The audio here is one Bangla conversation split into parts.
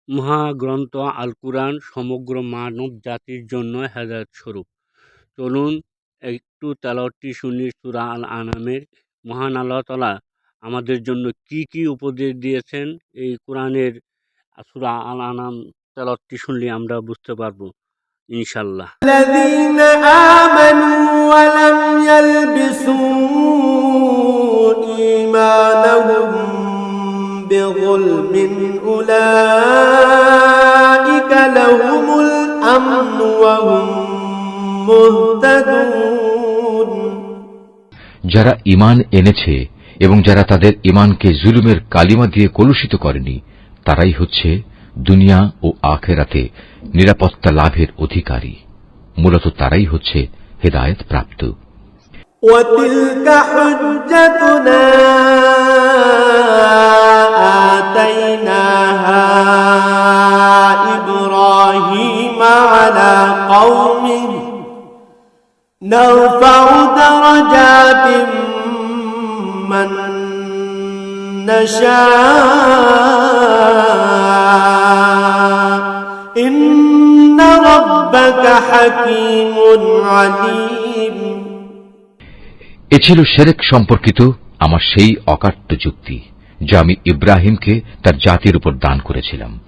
মহাগ্রন্থ আল কুরআন সমগ্র মানব জাতির জন্য হেদায়েত স্বরূপ। চলুন একটু তেলাওয়াতটি শুনি সূরা আল আনামের। মহান আল্লাহ তাআলা আমাদের জন্য কি কি উপদেশ দিয়েছেন এই কোরআনের সূরা আল আনাম তেলাওয়াতটি শুনলে আমরা বুঝতে পারবো ইনশাআল্লাহ। الذين آمنوا ولم يلبسوا إيمانهم بظلم أولئك لهم الأمن وهم মুহতাদুন। যারা ঈমান এনেছে এবং যারা তাদের ঈমানকে জুলুমের কালিমা দিয়ে কলুষিত করেনি, তারাই হচ্ছে দুনিয়া ও আখিরাতে নিরাপত্তা লাভের অধিকারী। মূলত তারাই হচ্ছে হেদায়েত প্রাপ্ত। وَتِلْكَ حُجَّتُنَا آتَيْنَاهَا إِبْرَاهِيمَ عَلَى قَوْمِهِ نَرْفَعُ دَرَجَاتٍ مَّن نَّشَاءُ إِنَّ رَبَّكَ حَكِيمٌ عَلِيمٌ। এ ছিল শিরক সম্পর্কিত আমার সেই অকাট্য যুক্তি, যা আমি ইব্রাহিমকে তার জাতির উপর দান করেছিলাম।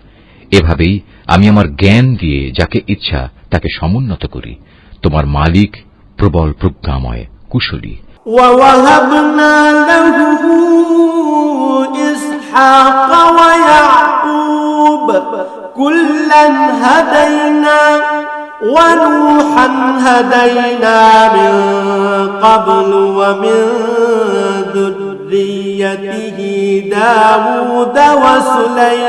এভাবেই আমি আমার জ্ঞান দিয়ে যাকে ইচ্ছা তাকে সমুন্নত করি। তোমার মালিক প্রবল প্রজ্ঞাময়, কুশলী। وَوَهَبْنَا لَهُ إِسْحَاقَ وَيَعْقُوبَ كُلًّا هَدَيْنَا وَنُوحًا هَدَيْنَا مِن قَبْلُ وَمِن ذُرِّيَّتِهِ دَاوُودَ وَسُلَيْمَانَ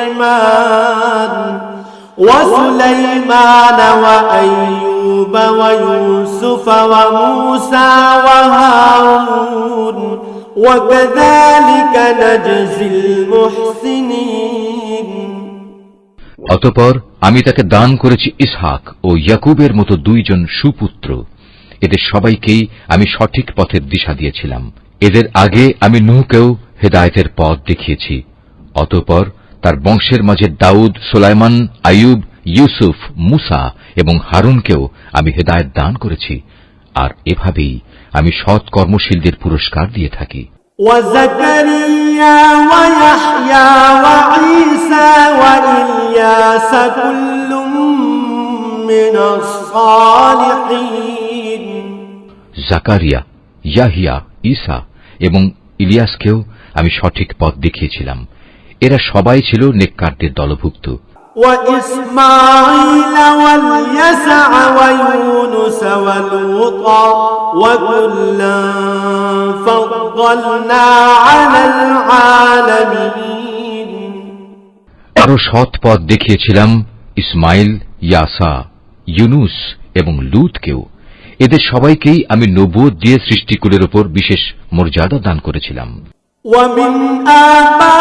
وَأَيُّوبَ وَيُوسُفَ وَمُوسَى وَهَارُونَ وَكَذَلِكَ نَجْزِي الْمُحْسِنِينَ। অতঃপর আমি তাকে দান করেছি ইসহাক ও ইয়াকুবের মতো দুইজন সুপুত্র। এদের সবাইকেই আমি সঠিক পথের দিশা দিয়েছিলাম। এদের আগে আমি নূহকেও হেদায়েতের পথ দেখিয়েছি। অতঃপর তার বংশের মাঝে দাউদ, সুলাইমান, আইয়ুব, ইউসুফ, মুসা এবং হারুনকেও আমি হেদায়েত দান করেছি। আর এভাবেই আমি সৎ কর্মশীলদের পুরস্কার দিয়ে থাকি। وَزَكَرِيَّا وَيَحْيَى وَعِيسَى وَإِلْيَاسَ كُلٌّ مِّنَ الصَّالِحِينَ। জাকারিয়া, ইয়াহিয়া, ঈসা এবং ইলিয়াসকেও আমি সঠিক পথ দেখিয়েছিলাম। এরা সবাই ছিল নেককারদের দলভুক্ত। وَإِسْمَاعِيلَ وَالْيَسَعَ وَيُونُسَ وَلُوطًا وَكُلًّا فَضَّلْنَا عَلَى الْعَالَمِينَ। আরো সৎ পথ দেখিয়েছিলাম ইসমাইল, ইয়াসা, ইউনুস এবং লূতকেও। এদের সবাইকেই আমি নবুয়ত দিয়ে সৃষ্টিকুলের উপর বিশেষ মর্যাদা দান করেছিলাম। وَمِنْ آبَائِهِمْ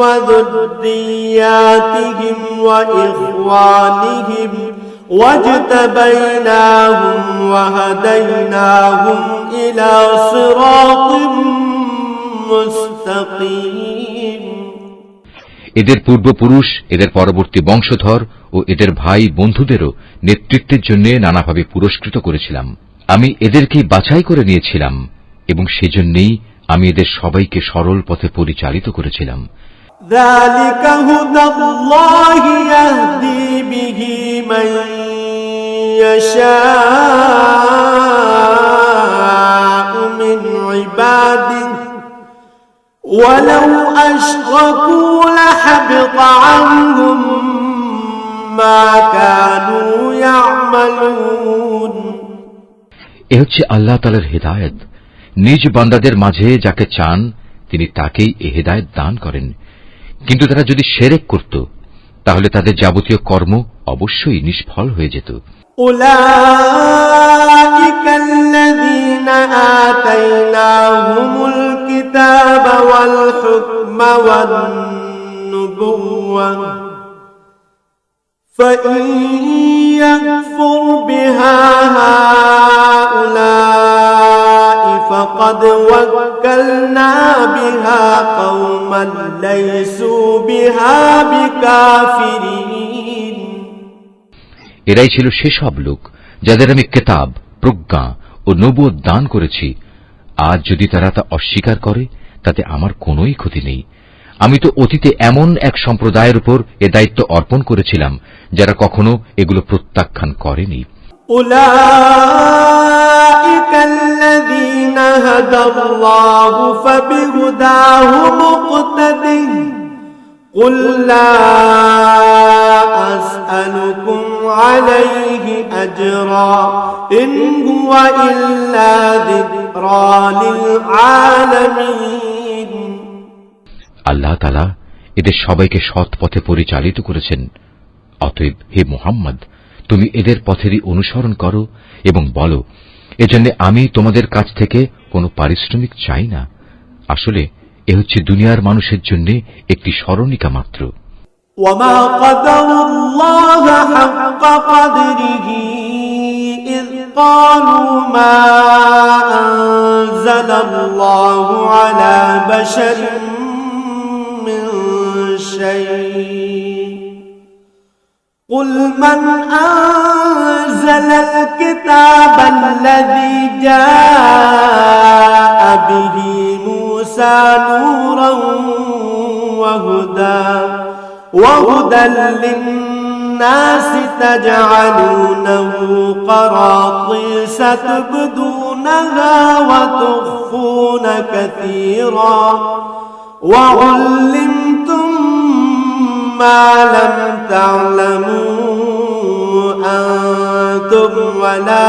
وَذُرِّيَّاتِهِمْ وَإِخْوَانِهِمْ وَاجْتَبَيْنَاهُمْ وَهَدَيْنَاهُمْ إِلَى صِرَاطٍ مُسْتَقِيمٍ। এদের পূর্বপুরুষ, এদের পরবর্তী বংশধর ও এদের ভাই বন্ধুদেরও নেতৃত্বের জন্য নানাভাবে পুরস্কৃত করেছিলাম। আমি এদেরকেই বাছাই করে নিয়েছিলাম এবং সেজন্যই আমি এদের সবাইকে সরল পথে পরিচালিত করেছিলাম। ذَلِكَ هُدَى اللَّهِ يَهْدِي بِهِ مَن يَشَاءُ مِنْ عِبَادِهِ وَلَوْ أَشْرَكُوا لَحَبِطَ عَنْهُم مَّا كَانُوا يَعْمَلُونَ। এ হচ্ছে আল্লাহ তাআলার হেদায়েত। নিজ বান্দাদের মাঝে যাকে চান তিনি তাকেই এ হেদায়েত দান করেন। কিন্তু তারা যদি শিরক করত, তাহলে তাদের যাবতীয় কর্ম অবশ্যই নিষ্ফল হয়ে যেত। أُولَئِكَ الَّذِينَ آتَيْنَاهُمُ الْكِتَابَ وَالْحُكْمَ وَالنُّبُوَّةَ فَإِن يَكْفُرْ بِهَا هَؤُلَاءِ فقد وكلنا بها قوما ليسوا بها بكافرين এরাই ছিল সেসব লোক যাদের আমি কিতাব, প্রজ্ঞা ও নবুয়ত দান করেছি। আজ যদি তারা তা অস্বীকার করে তাতে আমার কোনোই ক্ষতি নেই। আমি তো অতীতে এমন এক সম্প্রদায়ের উপর এ দায়িত্ব অর্পণ করেছিলাম যারা কখনো এগুলো প্রত্যাখ্যান করেনি। أولئك الذين هدى الله فبهداه مقتده قل لا أسألكم عليه أجرا إن هو إلا ذكرى للعالمين আল্লাহ তাআলা এদের সবাইকে সৎ পথে পরিচালিত করেছেন। অতএব হে মুহাম্মদ, তুমি এদের পথেরই অনুসরণ করো এবং বলো, এজন্য আমি তোমাদের কাছ থেকে কোনো পারিশ্রমিক চাই না। আসলে এ হচ্ছে দুনিয়ার মানুষের জন্য একটি স্মরণিকা মাত্র। وما قدر الله حق قدره إذ قالوا ما أنزل الله على بشر من شيء قل من أنزل الكتاب الذي جاء به موسى نورا وهدى للناس تجعلونه قراطيس تبدونها وتخفون كثيرا وعلمتم ما لم تعلموا أنتم ولا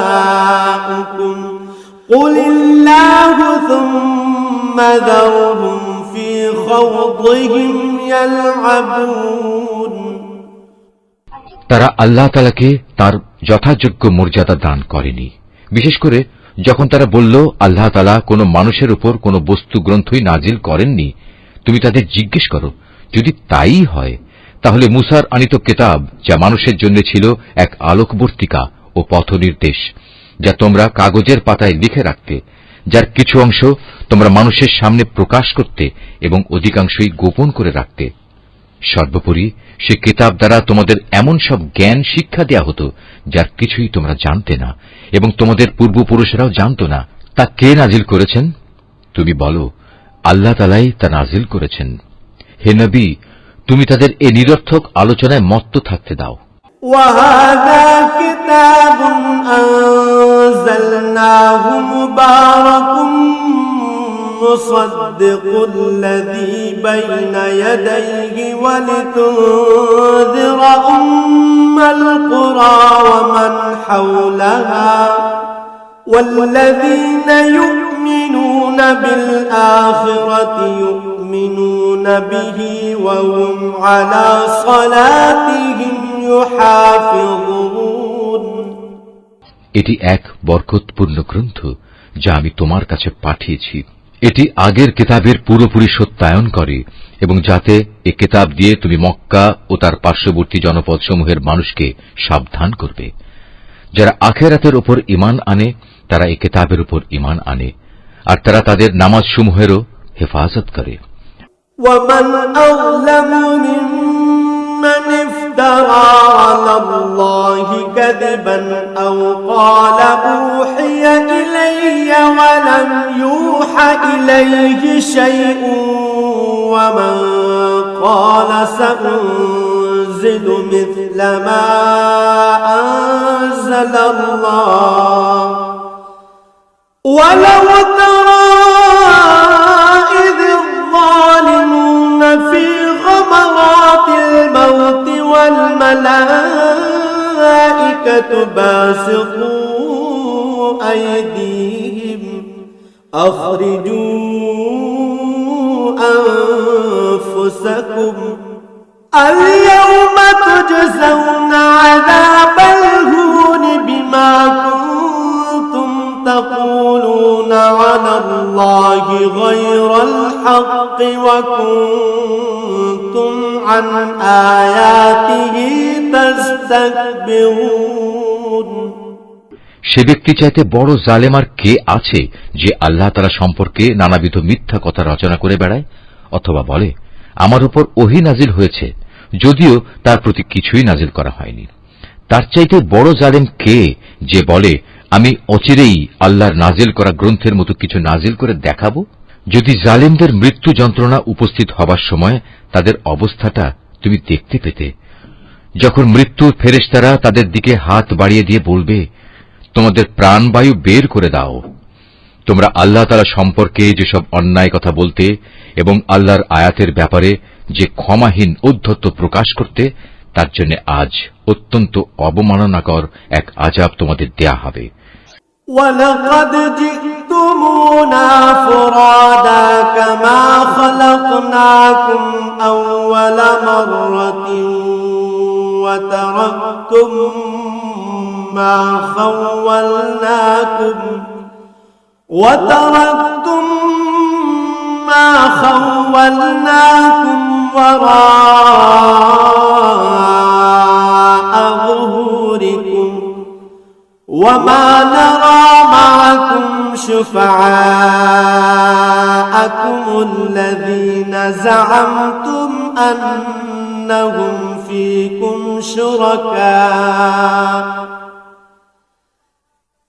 آباؤكم قل الله ثم ذرهم في خوضهم يلعبون তারা আল্লাহ তাআলাকে তার যথাযোগ্য মর্যাদা দান করেনি। বিশেষ করে যখন তারা বলল আল্লাহ তাআলা কোনো মানুষের উপর কোনো বস্তু গ্রন্থই নাজিল করেননি, তুমি তাদের জিজ্ঞেস করো, যদি তাই হয় তাহলে মুসার আনিত কিতাব, যা মানুষের জন্য ছিল এক আলোকবর্তিকা ও পথনির্দেশ, যা তোমরা কাগজের পাতায় লিখে রাখতে, যার কিছু অংশ তোমরা মানুষের সামনে প্রকাশ করতে এবং অধিকাংশই গোপন করে রাখতে। সর্বোপরি সে কিতাব দ্বারা তোমাদের এমন সব জ্ঞান শিক্ষা দেয়া হতো যার কিছুই তোমরা জানতে না এবং তোমাদের পূর্বপুরুষেরাও জানত না। তা কে নাজিল করেছেন? তুমি বলো, আল্লাহ তাআলাই তা নাজিল করেছেন। হে নবী, তুমি তাদের এ নিরর্থক আলোচনায় মত্ত থাকতে দাও। وهذا كتاب أنزلناه مبارك مصدق الذي بين يديه ولتنذر أم القرى ومن حولها والذين يؤمنون بالآخرة يؤمنون به وهم على صلاتهم يحافظون এটি এক বরকতপূর্ণ গ্রন্থ যা আমি তোমার কাছে পাঠিয়েছি। এটি আগের কিতাবের পুরোপুরি সত্যায়ন করে এবং যাতে এ কিতাব দিয়ে তুমি মক্কা ও তার পার্শ্ববর্তী জনপদসমূহের মানুষকে সাবধান করবে। যারা আখিরাতের উপর ঈমান আনে তারা এ কিতাবের উপর ঈমান আনে, আর তারা তাদের নামাজসমূহেরও হেফাজত করে। ومن أظلم ممن افترى على الله كذبا أو قال أوحي إلي ولم يوح إليه شيء ومن قال سأنزل مثل ما أنزل الله ولو ترى إذ الظالمون في غمرات الموت والملائكة باسطوا أيديهم أخرجوا أنفسكم اليوم تجزون عذاب الهون بما كنتم تقولون على الله غير الحق وكنتم عن آياته تستكبرون সে ব্যক্তি চাইতে বড় জালেম আর কে আছে যে আল্লাহ তাআলা সম্পর্কে নানাবিধ মিথ্যা কথা রচনা করে বেড়ায়, অথবা বলে আমার উপর ওহী নাজিল হয়েছে, যদিও তার প্রতি কিছুই নাজিল করা হয়নি। তার চাইতে বড় জালেম কে যে বলে আমি অচিরেই আল্লাহর নাজিল করা গ্রন্থের মতো কিছু নাজিল করে দেখাবো। যদি জালেমদের মৃত্যু যন্ত্রণা উপস্থিত হবার সময় তাদের অবস্থাটা তুমি দেখতে পেতে, যখন মৃত্যুর ফেরেশতারা তাদের দিকে হাত বাড়িয়ে দিয়ে বলবে তোমাদের প্রাণবায়ু বের করে দাও। তোমরা আল্লাহ তাআলা সম্পর্কে যেসব অন্যায় কথা বলতে এবং আল্লাহর আয়াতের ব্যাপারে যে ক্ষমাহীন ঔদ্ধত্য প্রকাশ করতে, তার জন্য আজ অত্যন্ত অবমাননাকর এক আযাব তোমাদের দেয়া হবে। وَلَقَدْ جِئْتُمُونَا فُرَادَى كَمَا خَلَقْنَاكُمْ أَوَّلَ مَرَّةٍ وَتَرَكْتُم مَّا خَوَّلْنَاكُمْ وَرَاءَ ظُهُورِكُمْ وَمَا نَرَىٰ مَعَكُمْ شُفَعَاءَكُمُ الَّذِينَ زَعَمْتُمْ أَنَّهُمْ فِيكُمْ شُرَكَاءُ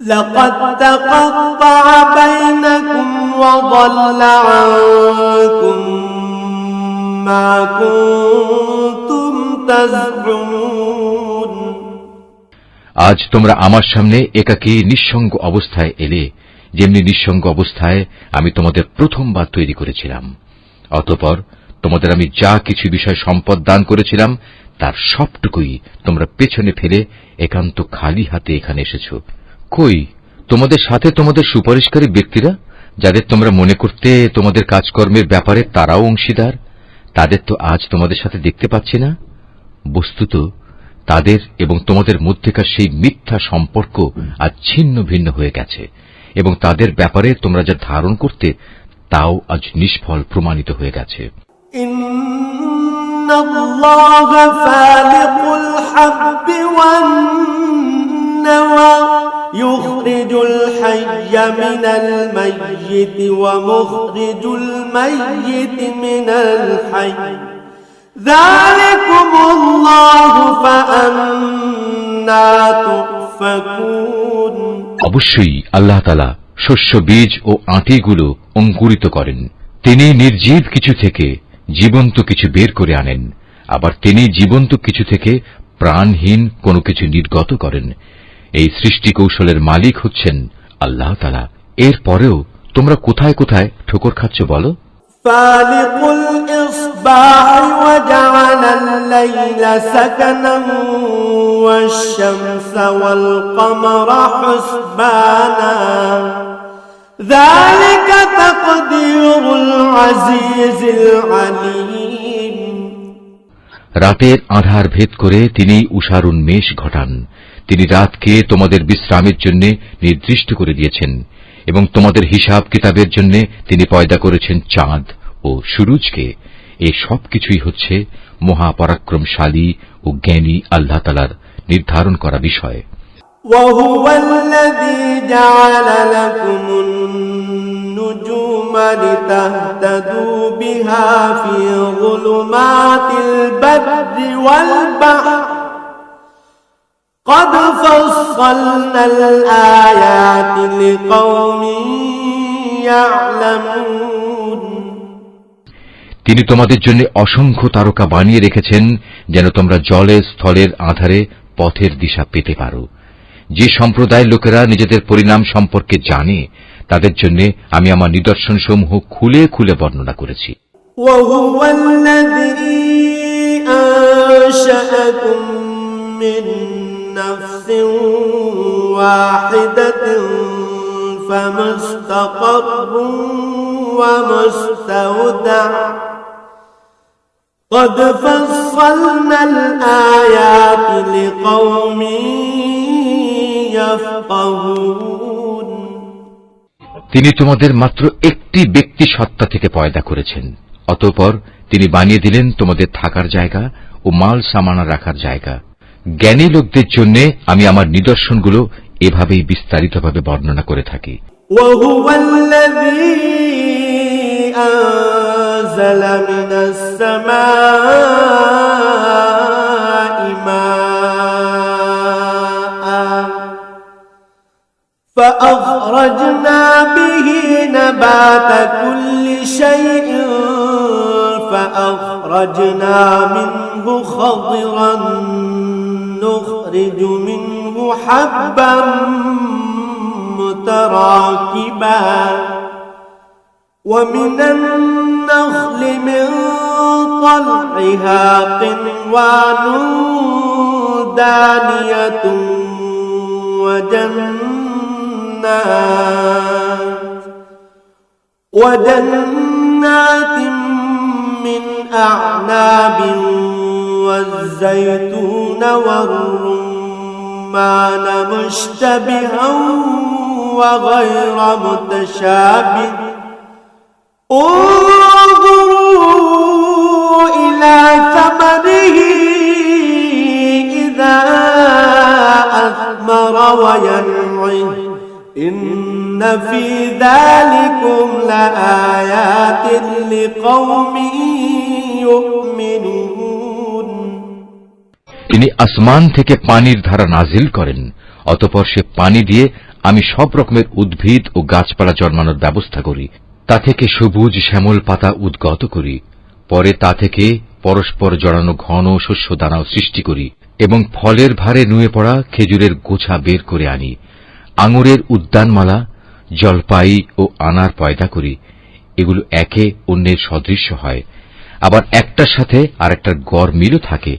لَقَد تَّقَطَّعَ بَيْنَكُمْ وَضَلَّ عَنكُم مَّا كُنتُمْ تَزْعُمُونَ। আজ তোমরা আমার সামনে একাকী নিঃসঙ্গ অবস্থায় এলে, যেমনি নিঃসঙ্গ অবস্থায় আমি তোমাদের প্রথমবার তৈরি করেছিলাম। অতঃপর তোমাদের আমি যা কিছু বিষয় সম্পদ দান করেছিলাম তার সবটুকুই তোমরা পেছনে ফেলে একান্ত খালি হাতে এখানে এসেছ। কই তোমাদের সাথে তোমাদের সুপারিশকারী ব্যক্তিরা, যাদের তোমরা মনে করতে তোমাদের কাজকর্মের ব্যাপারে তারাও অংশীদার, তাদের তো আজ তোমাদের সাথে দেখতে পাচ্ছি না। বস্তুত তাদের এবং তোমাদের মধ্যেকার সেই মিথ্যা সম্পর্ক আজ ছিন্ন ভিন্ন হয়ে গেছে, এবং তাদের ব্যাপারে তোমরা যা ধারণ করতে তাও আজ নিষ্ফল প্রমাণিত হয়ে গেছে। ইন্নাল্লাহা ফালিকুল হাব্বি ওয়ান নাওয়া ইউখরিজুল হাইয়্যা মিনাল মাইয়্যিতি ওয়া মুখরিজুল মাইয়্যিতি মিনাল হাইয়্যি যালিকুমুল্লাহু ফাআন্না তুফাকুন। অবশ্যই আল্লাহ তাআলা শস্য বীজ ও আঁটিগুলো অঙ্কুরিত করেন। তিনি নির্জীব কিছু থেকে জীবন্ত কিছু বের করে আনেন, আবার তিনি জীবন্ত কিছু থেকে প্রাণহীন কোনো কিছু নির্গত করেন। এই সৃষ্টি কৌশলের মালিক হচ্ছেন আল্লাহ তাআলা। এরপরেও তোমরা কোথায় কোথায় ঠোকর খাচ্ছ বলো? ফালিকুল ইসবাহি ওয়া জাআলাল লাইলা সাকানান ওয়াশ-শামসা ওয়াল কমারা হুসবানা যালিকা তাকদীরুল আজিজিল আলীম। রাতের আঁধার ভেদ করে তিনি উষার উন্মেষ ঘটান। তিনি রাতকে তোমাদের বিশ্রামের জন্য নির্দিষ্ট করে দিয়েছেন, এবং তোমাদের হিসাব কিতাবের জন্য তিনি পয়দা করেছেন চাঁদ ও সূরজকে। এই সব কিছুই হচ্ছে মহাপরাক্রমশালী ও জ্ঞানী আল্লাহ তাআলার নির্ধারণ করা বিষয়। وَهُوَ الَّذِي جَعَلَ لَكُمُ النُّجُومَ لِتَهْتَدُوا بِهَا فِي ظُلُمَاتِ الْبَرِّ وَالْبَحْرِ قَدْ فَصَّلْنَا الْآيَاتِ لِقَوْمٍ يَعْلَمُونَ। তিনি তোমাদের জন্য অসংখ্য তারকা বানিয়ে রেখেছেন যেন তোমরা জলে স্থলের আঁধারে পথের দিশা পেতে পারো। যে সম্প্রদায়ের লোকেরা নিজেদের পরিণাম সম্পর্কে জানে তাদের জন্য আমি আমার নিদর্শনসমূহ খুলে খুলে বর্ণনা করেছি। وَهُوَ الَّذِي أَنشَأَكُم مِّن نَّفْسٍ وَاحِدَةٍ فَمُسْتَقَرٌّ وَمُسْتَوْدَعٌ قَدْ فَصَّلْنَا الْآيَاتِ لِقَوْمٍ يَفْقَهُونَ। তিনি তোমাদের মাত্র একটি ব্যক্তি সত্তা থেকে পয়দা করেছেন, অতঃপর তিনি বানিয়ে দিলেন তোমাদের থাকার জায়গা ও মাল সামানা রাখার জায়গা। জ্ঞানী লোকদের জন্য আমি আমার নিদর্শনগুলো এভাবেই বিস্তারিতভাবে বর্ণনা করে থাকি। وهو الذي أنزل من السماء ماء فأخرجنا به نبات كل شيء فأخرجنا منه خضرا نخرج منه حبا متراكبا ومن النخل من طلعها قنوان دانية وجنات من أعناب والزيتون والرمان مشتبها وغير متشابه انظروا إلى ثمره إذا أثمر وينعه إن في ذلكم لآيات لقوم يؤمنون। তিনি আসমান থেকে পানির ধারা নাজিল করেন, অতঃপর সে পানি দিয়ে আমি সব রকমের উদ্ভিদ ও গাছপালা জন্মানোর ব্যবস্থা করি। তা থেকে সবুজ শ্যামল পাতা উদ্গত করি। পরে তা থেকে পরস্পর জড়ানো ঘন শস্য দানাও সৃষ্টি করি এবং ফলের ভারে নুয়ে পড়া খেজুরের গোছা বের করে আনি। আঙুরের উদ্যানমালা, জলপাই ও আনার পয়দা করি। এগুলো একে অন্যের সদৃশ্য হয়, আবার একটার সাথে আরেকটার গড় মিলও থাকে।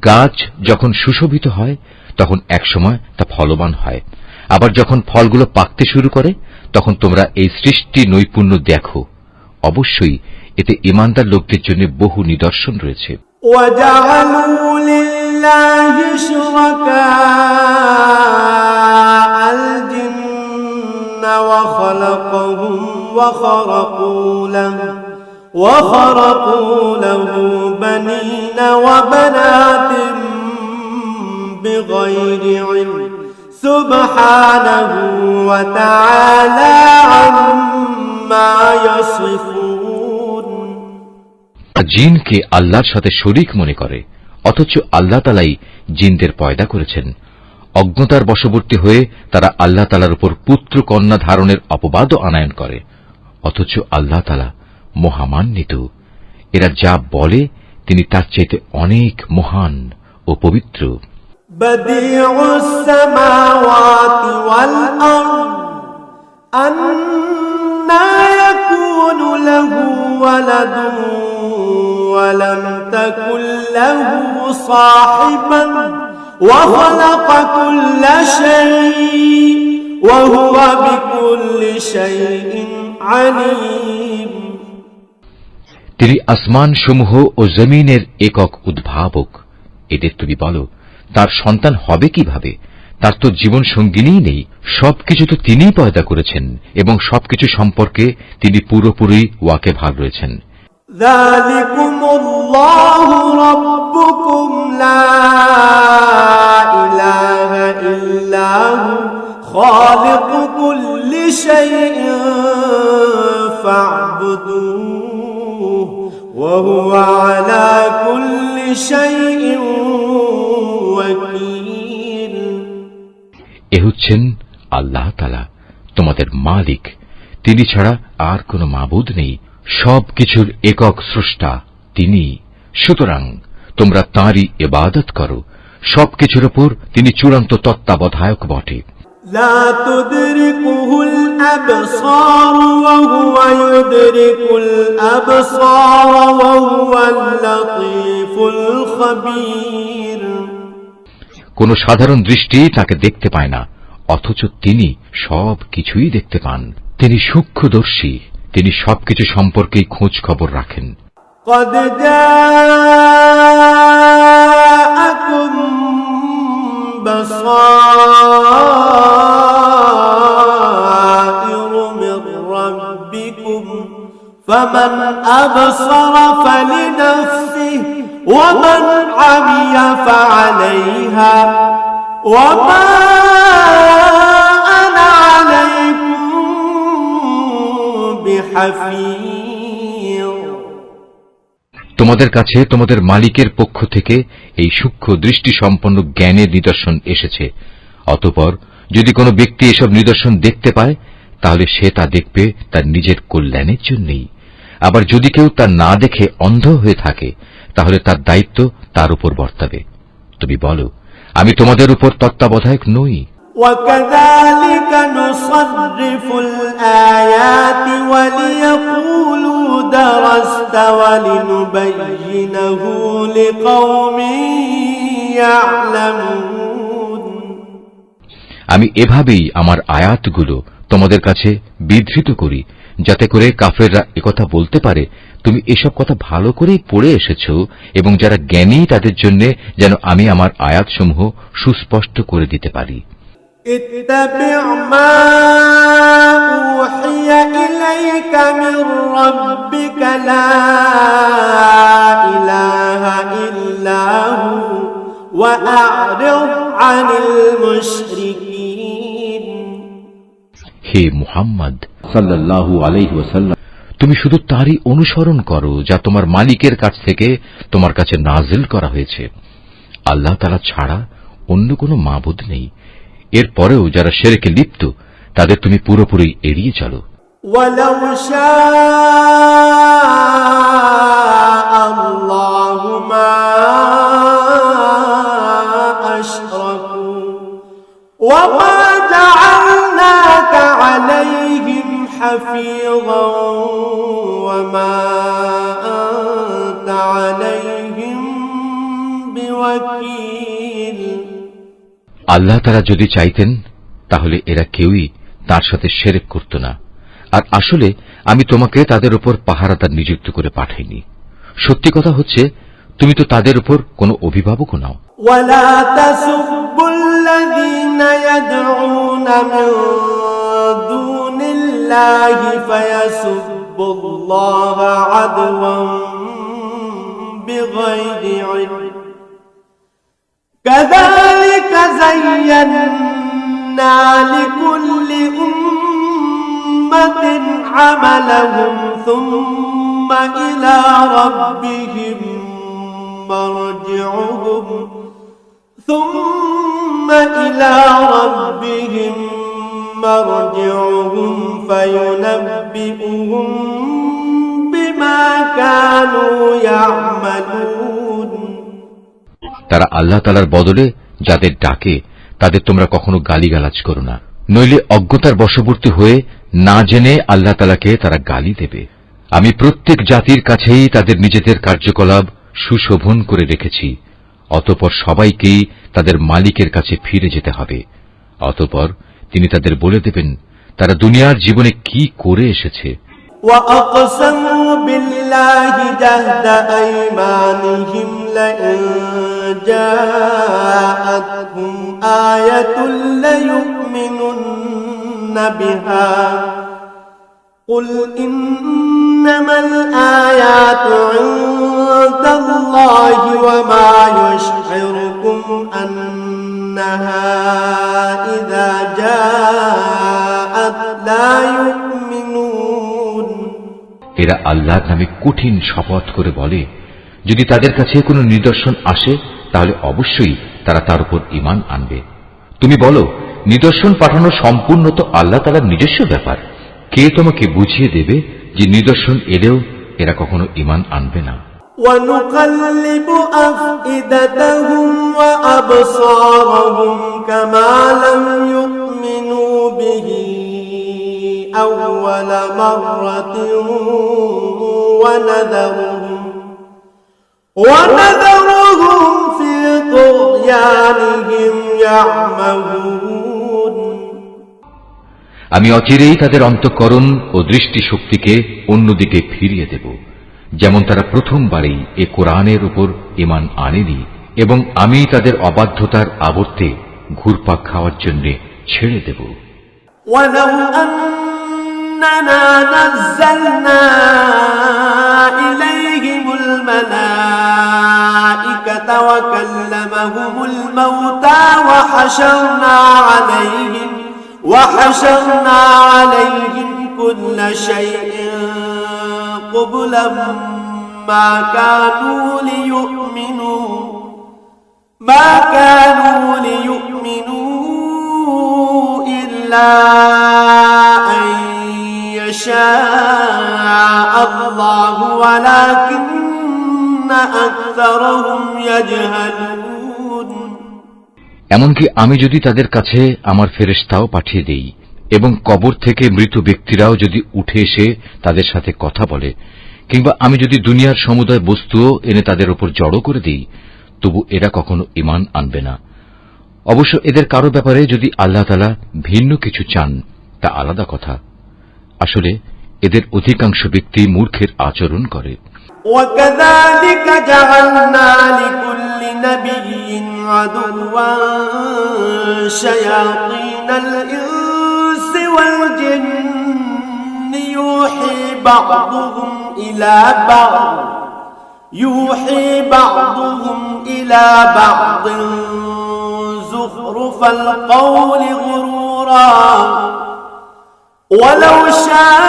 গাছ যখন সুশোভিত হয় তখন একসময় তা ফলবান হয়, আবার যখন ফলগুলো পাকতে শুরু করে তখন তোমরা এই সৃষ্টি নৈপুণ্য দেখো। অবশ্যই এতে ঈমানদার লোকদের জন্য বহু নিদর্শন রয়েছে। وجعلوا لله شركاء الجن وخلقهم وخرقوا له بنين وبنات بغير علم سبحانه وتعالى عما يصفون। জিনকে আল্লাহর সাথে শরীক মনে করে, অথচ আল্লাহ তাআলাই জিনদের পয়দা করেছেন। অজ্ঞতার বশবর্তী হয়ে তারা আল্লাহ তাআলার উপর পুত্র কন্যা ধারণের অপবাদও আনায়ন করে, অথচ আল্লাহ তাআলা মহামান্বিত। এরা যা বলে তিনি তার চাইতে অনেক মহান ও পবিত্র। بديع السماوات والأرض أنى يكون له ولد ولم تكن له صاحبة وخلق كل شيء وهو بكل شيء عليم। তিনি আসমান সমূহ ও জমিনের একক উদ্ভাবক। এদের তুমি বলো তার সন্তান হবে কিভাবে? তার তো জীবন সঙ্গিনী নেই। সবকিছু তো তিনিই পয়দা করেছেন এবং সবকিছু সম্পর্কে তিনি পুরোপুরি ওয়াকিবহাল রয়েছেন। ذلكم الله ربكم لا إله إلا هو خالق كل شيء فاعبدوه وهو على كل شيء وكيل। এ হচ্ছেন আল্লাহ তাআলা, তোমাদের মালিক। তিনি ছাড়া আর কোনো মাবুদ নেই। সবকিছুর একক স্রষ্টা তিনি। সুতরাং তোমরা তাঁরই ইবাদত করো। সবকিছুর উপর তিনি চূড়ান্ত তত্ত্বাবধায়ক বটে। لا تدركه الأبصار وهو يدرك الأبصار وهو اللطيف الخبير। কোন সাধারণ দৃষ্টি তাকে দেখতে পায় না, অথচ তিনি সব কিছুই দেখতে পান। তিনি সূক্ষ্মদর্শী, তিনি সবকিছু সম্পর্কেই খোঁজ খবর রাখেন। قد جاءكم بصائر من ربكم فمن أبصر فلنفسه ومن عمي فعليها وما أنا عليكم بحفيظ তোমাদের কাছে তোমাদের মালিকের পক্ষ থেকে এই সূক্ষ্ম দৃষ্টি সম্পন্ন জ্ঞানের নিদর্শন এসেছে। অতঃপর যদি কোনো ব্যক্তি এসব নিদর্শন দেখতে পায়, তাহলে সে তা দেখবে তার নিজের কল্যাণের জন্যই। আবার যদি কেউ তা না দেখে অন্ধ হয়ে থাকে, তাহলে তার দায়িত্ব তার উপর বর্তাবে। তুমি বলো, আমি তোমাদের উপর তত্ত্বাবধায়ক নই? وكذلك نصرف الآيات وليقولوا درست ولنبينه لقوم يعلمون আমি এভাবেই আমার আয়াতগুলো তোমাদের কাছে বিধৃত করি, যাতে করে কাফেররা একথা বলতে পারে, তুমি এসব কথা ভালো করেই পড়ে এসেছ, এবং যারা জ্ঞানী তাদের জন্য যেন আমি আমার আয়াতসমূহ সুস্পষ্ট করে দিতে পারি। اتبع ما أوحي إليك من ربك لا إله إلا هو وأعرض عن المشركين হে মুহাম্মদ সাল্লাল্লাহু আলাইহি ওয়াসাল্লাম, তুমি শুধু তারই অনুসরণ করো যা তোমার মালিকের কাছ থেকে তোমার কাছে নাজিল করা হয়েছে। আল্লাহ তাআলা ছাড়া অন্য কোনো মাবুদ নেই। এরপরেও যারা শিরকে লিপ্ত, তাদের তুমি পুরোপুরি এড়িয়ে চলো। ولو شاء الله ما أشركوا وما جعلناك عليهم حفيظا وما أنت عليهم بوكيل আল্লাহ তারা যদি চাইতেন, তাহলে এরা কেউই তার সাথে শিরক করত না। আর আসলে আমি তোমাকে তাদের উপর পাহারাদার নিযুক্ত করে পাঠাইনি। সত্যি কথা হচ্ছে, তুমি তো তাদের উপর কোনো অভিভাবকও নাও। ولا تسبوا الذين يدعون من دون الله فيسبوا الله عدوا بغير علم كذلك زينا لكل أمة عملهم ثم إلى ربهم مرجعهم فينبئهم بما كانوا يعملون তারা আল্লাহ তাআলার বদলে যাদের ডাকে, তাদের তোমরা কখনো গালিগালাজ করো না, নইলে অজ্ঞতার বশবর্তী হয়ে না জেনে আল্লাহ তাআলাকে তারা গালি দেবে। আমি প্রত্যেক জাতির কাছেই তাদের নিজেদের কার্যকলাপ সুশোভন করে রেখেছি। অতঃপর সবাইকেই তাদের মালিকের কাছে ফিরে যেতে হবে। অতঃপর তিনি তাদের বলে দেবেন তারা দুনিয়ার জীবনে কি করে এসেছে। وأقسموا بالله جهد أيمانهم لئن جاءتهم آية ليؤمنن بها قل إنما الآيات عند الله وما يشعركم أنها إذا جاءت لا يؤمنون এরা আল্লাহর নামে কঠিন শপথ করে বলে, যদি তাদের কাছে কোনো নিদর্শন আসে তাহলে অবশ্যই তারা তার উপর ঈমান আনবে। তুমি বলো, নিদর্শন পাঠানো সম্পূর্ণ তো আল্লাহ তাআলার নিজস্ব ব্যাপার। কে তোমাকে বুঝিয়ে দেবে যে নিদর্শন এলেও এরা কখনো ঈমান আনবে না। ونقلب أفئدتهم وأبصارهم كما لم يؤمنوا به أول مرة ونذرهم في طغيانهم يعمهون আমি অচিরেই তাদের অন্তঃকরণ ও দৃষ্টি শক্তিকে অন্যদিকে ফিরিয়ে দেব, যেমন তারা প্রথমবারেই এ কোরআনের উপর ঈমান আনেনি, এবং আমি তাদের অবাধ্যতার আবর্তে ঘুরপাক খাওয়ার জন্য ছেড়ে দেব। ولو أننا نزلنا إليهم الملائكة وكلمهم لهم الموتى وحشرنا عليهم كل شيء قبلا ما كانوا ليؤمنوا إلا أن يشاء الله ولكن أكثرهم يجهلون। এমনকি আমি যদি তাদের কাছে আমার ফেরেশতাও পাঠিয়ে দেই এবং কবর থেকে মৃত ব্যক্তিরাও যদি উঠে এসে তাদের সাথে কথা বলে, কিংবা আমি যদি দুনিয়ার সমুদয় বস্তুও এনে তাদের উপর জড়ো করে দিই, তবু এরা কখনো ঈমান আনবে না। অবশ্য এদের কারো ব্যাপারে যদি আল্লাহ তাআলা ভিন্ন কিছু চান তা আলাদা কথা। আসলে এদের অধিকাংশ ব্যক্তি মূর্খের আচরণ করে। وكذلك جعلنا لكل نبي عدوا شياطين الإنس والجن يوحي بعضهم إلى بعض زخرف القول غرورا ولو شاء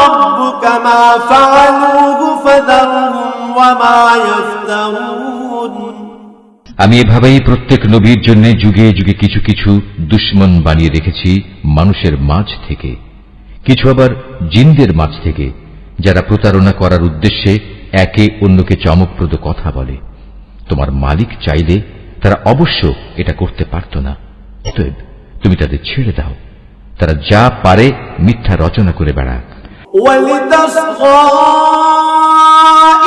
ربك ما فعلوه فذرهم وما يفترون। আমি এভাবেই প্রত্যেক নবীর জন্য যুগে যুগে কিছু কিছু দুশমন বানিয়ে রেখেছি মানুষের মাঝ থেকে, কিছু আবার জিনদের মাঝ থেকে, যারা প্রতারণা করার উদ্দেশ্যে একে অন্যকে চমকপ্রদ কথা বলে। তোমার মালিক চাইলে তারা অবশ্য এটা করতে পারত না। অতএব তুমি তাদের ছেড়ে দাও, তারা যা পারে মিথ্যা রচনা করে বেড়াক। ولتصغى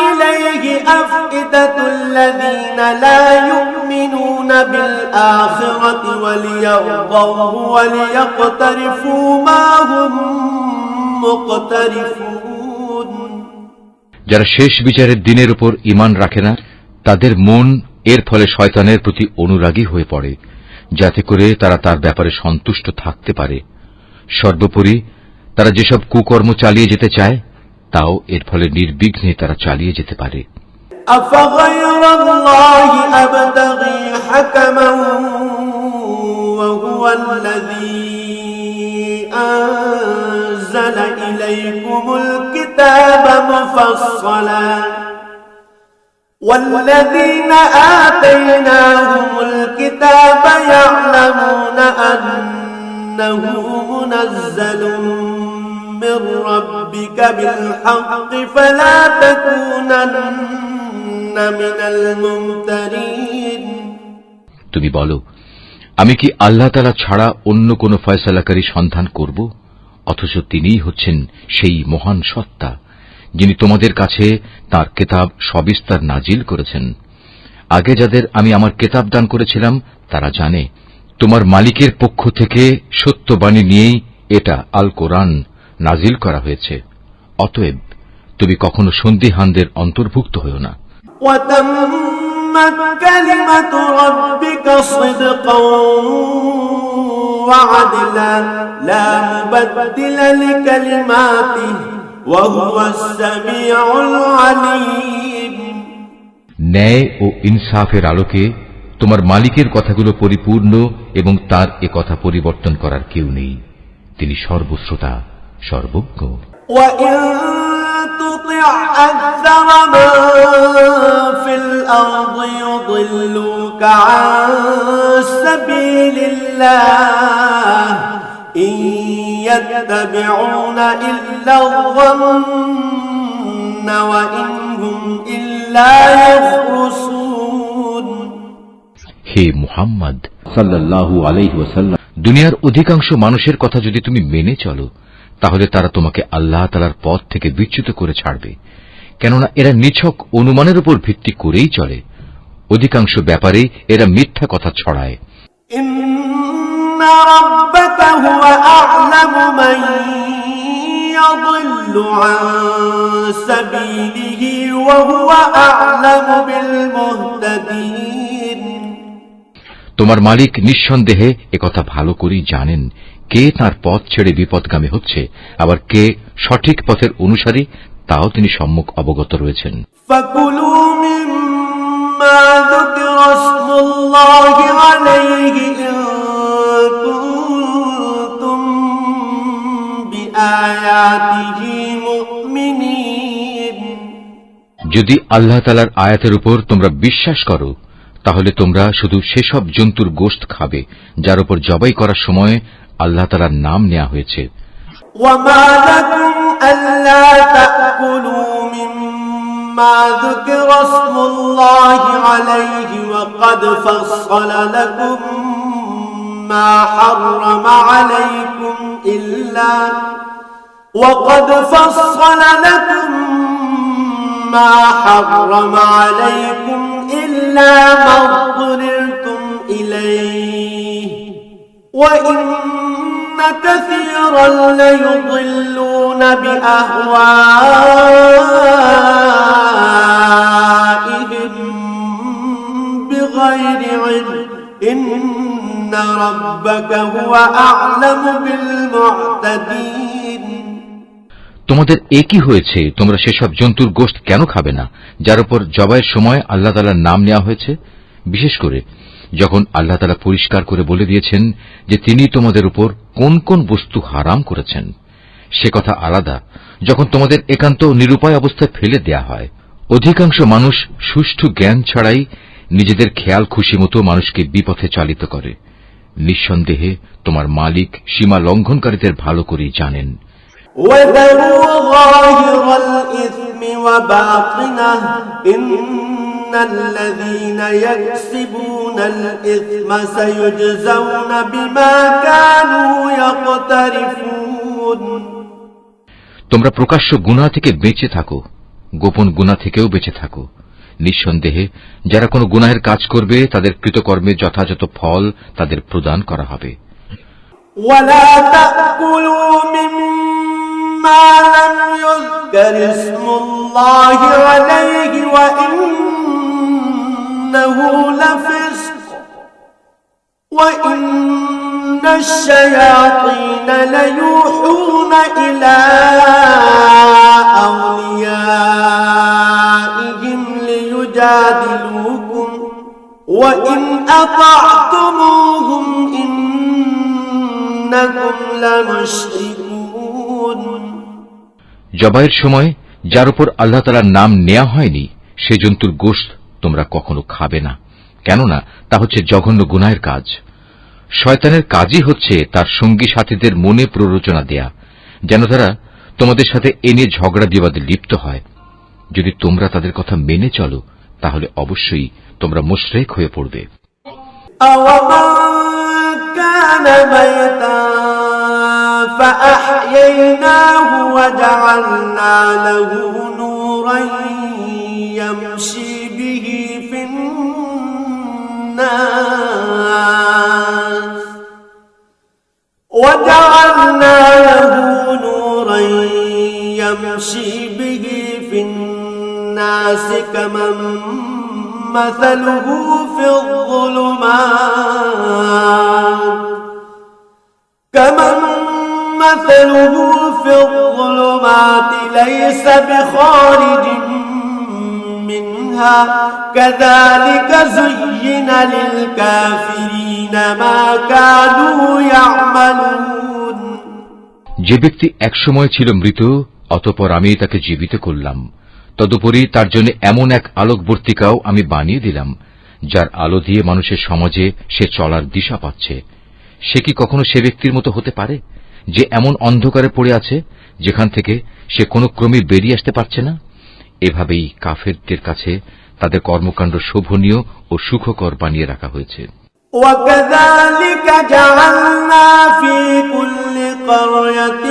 إليه أفئدة الذين لا يؤمنون بالآخرة وليرضوه وليقترفوا ما هم مقترفون। যারা শেষ বিচারের দিনের উপর ঈমান রাখে না, তাদের মন এর ফলে শয়তানের প্রতি অনুরাগী হয়ে পড়ে, যাতে করে তারা তার ব্যাপারে সন্তুষ্ট থাকতে পারে। সর্বোপরি তারা যেসব কুকর্ম চালিয়ে যেতে চায় তাও এর ফলে নির্বিঘ্নে তারা চালিয়ে যেতে পারে। أفغير الله أبتغي حكما وهو الذي أنزل إليكم الكتاب مفصلا والذين آتيناهم الكتاب يعلمون أنه منزل من ربك بالحق فلا تكونن من الممترين। তুমি বলো, আমি কি আল্লাহ তাআলা ছাড়া অন্য কোন ফয়সালাকারী সন্ধান করব? অথচ তিনিই হচ্ছেন সেই মহান সত্তা যিনি তোমাদের কাছে তাঁর কিতাব সবিস্তার নাজিল করেছেন। আগে যাদের আমি আমার কিতাব দান করেছিলাম তারা জানে তোমার মালিকের পক্ষ থেকে সত্যবাণী নিয়েই এটা আল কোরআন নাজিল করা হয়েছে। অতএব তুমি কখনো সন্দিহানদের অন্তর্ভুক্ত হও না। وتمت كلمة ربك صدقا وعدلا لا مبدل لكلماته وهو السميع العليم। ন্যায় ও ইনসাফের আলোকে তোমার মালিকের কথাগুলো পরিপূর্ণ এবং তার এ কথা পরিবর্তন করার কেউ নেই। তিনি সর্বশ্রোতা, সর্বজ্ঞ। وإن تطع أكثر من في الأرض يضلوك عن سبيل الله إن يتبعون إلا الظن وإن هم إلا يخرصون। হে মুহাম্মদ সাল্লাল্লাহু আলাইহি ওয়াসাল্লাম, দুনিয়ার অধিকাংশ মানুষের কথা যদি তুমি মেনে চলো তাহলে তারা তোমাকে আল্লাহ তাআলার পথ থেকে বিচ্যুত করে ছাড়বে, কেননা এরা নিছক অনুমানের উপর ভিত্তি করেই চলে। অধিকাংশ ব্যাপারে এরা মিথ্যা কথা ছড়ায়। ইন্না রাব্বাকা হুয়া আ'লামু মান ইয়াদিল্লু আন সাবিলিহি ওয়া হুয়া আ'লামু বিল মুহতাদিন। তোমার মালিক নিঃসন্দেহে একথা ভালো করেই জানেন কে তার পথ ছেড়ে বিপদগামী হচ্ছে, আবার কে সঠিক পথের অনুসারী তাও তিনি সম্যক অবগত রয়েছেন। ফাকুলু মিম্মা ما ذكر اسم الله عليه إن كنتم بآياته مؤمنين যদি আল্লাহ তাআলার আয়াতের উপর তোমরা বিশ্বাস করো তাহলে তোমরা শুধু সেসব জন্তুর গোশত খাবে যার উপর জবাই করার সময় আল্লাহ তাআলার নাম নেওয়া হয়েছে। وما لكم ألا تأكلوا مما ذكر اسم الله عليه وقد فصل لكم ما حرم عليكم إلا ما اضطررتم إليه وإن كثيرا ليضلون بأهوائهم بغير علم إن ربك هو أعلم بالمعتدين তোমাদের একই হয়েছে তোমরা সেসব জন্তুর গোশত কেন খাবে না যার উপর জবাইয়ের সময় আল্লাহ তাআলার নাম নেওয়া হয়েছে, বিশেষ করে যখন আল্লাহ তাআলা পরিষ্কার করে বলে দিয়েছেন যে তিনি তোমাদের উপর কোন কোন বস্তু হারাম করেছেন। সে কথা আলাদা যখন তোমাদের একান্ত নিরুপায় অবস্থায় ফেলে দেয়া হয়। অধিকাংশ মানুষ সুষ্ঠু জ্ঞান ছাড়াই নিজেদের খেয়াল খুশি মতো মানুষকে বিপথে চালিত করে। নিঃসন্দেহে তোমার মালিক সীমা লঙ্ঘনকারীদের ভালো করেই জানেন। وذروا ظاهر الإثم وباطنه إن الذين يكسبون الإثم سيجزون بما كانوا يقترفون তোমরা প্রকাশ্য গুনাহ থেকে বেঁচে থাকো, গোপন গুনাহ থেকেও বেঁচে থাকো। নিঃসন্দেহে যারা কোনো গুনাহের কাজ করবে তাদের কৃতকর্মের যথাযথ ফল তাদের প্রদান করা হবে। ولا تأكلوا مما لم يذكر اسم الله عليه وإنه لفسق وإن الشياطين ليوحون إلى أوليائهم ليجادلوكم وإن أطعتموهم إنكم لمشركون জবাইয়ের সময় যার উপর আল্লাহ তাআলার নাম নেওয়া হয়নি সে জন্তুর গোশত তোমরা কখনো খাবে না, কেননা তা হচ্ছে জঘন্য গুনাহের কাজ। শয়তানের কাজই হচ্ছে তার সঙ্গী সাথীদের মনে প্ররোচনা দেয়া যেন তারা তোমাদের সাথে এ নিয়ে ঝগড়া বিবাদে লিপ্ত হয়। যদি তোমরা তাদের কথা মেনে চলো তাহলে অবশ্যই তোমরা মুশরিক হয়ে পড়বে। كان ميتا فأحييناه وجعلنا له نورا يمشي به في الناس كمن مثله في الظلمات ليس بخارج منها كذلك زين للكافرين ما كانوا يعملون যে ব্যক্তি একসময় ছিল মৃত অতঃপর আমি তাকে জীবিত করলাম, তদুপরি তার জন্য এমন এক আলোকবর্তিকাও আমি বানিয়ে দিলাম যার আলো দিয়ে মানুষের সমাজে সে চলার দিশা পাচ্ছে। সে কি কখনো সে ব্যক্তির মতো হতে পারে যে এমন অন্ধকারে পড়ে আছে যেখান থেকে সে কোনো ক্রমে বেরিয়ে আসতে পারছে না? এভাবেই কাফেরদের কাছে তাদের কর্মকাণ্ড শোভনীয় ও সুখকর বানিয়ে রাখা হয়েছে। وكذلك جعلنا في كل قرية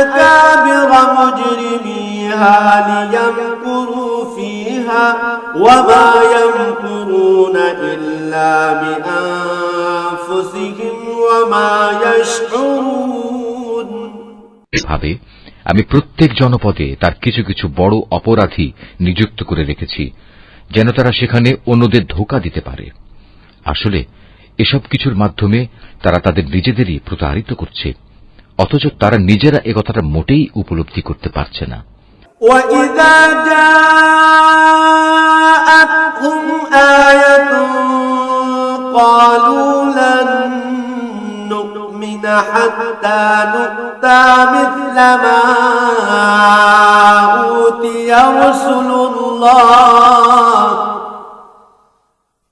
أكابر مجرميها ليمكروا فيها وما يمكرون إلا بأنفسهم وما يشعرون এভাবে আমি প্রত্যেক জনপদে তার কিছু কিছু বড় অপরাধী নিযুক্ত করে রেখেছি যেন তারা সেখানে অন্যদের ধোঁকা দিতে পারে। আসলে এসব কিছুর মাধ্যমে তারা তাদের নিজেদেরই প্রতারিত করছে, অথচ তারা নিজেরা একথাটা মোটেই উপলব্ধি করতে পারছে না। وَإِذَا جَاءَتْهُمْ جاءتهم آية قالوا لن نؤمن حتى نؤتى مثل ما أوتي رسل الله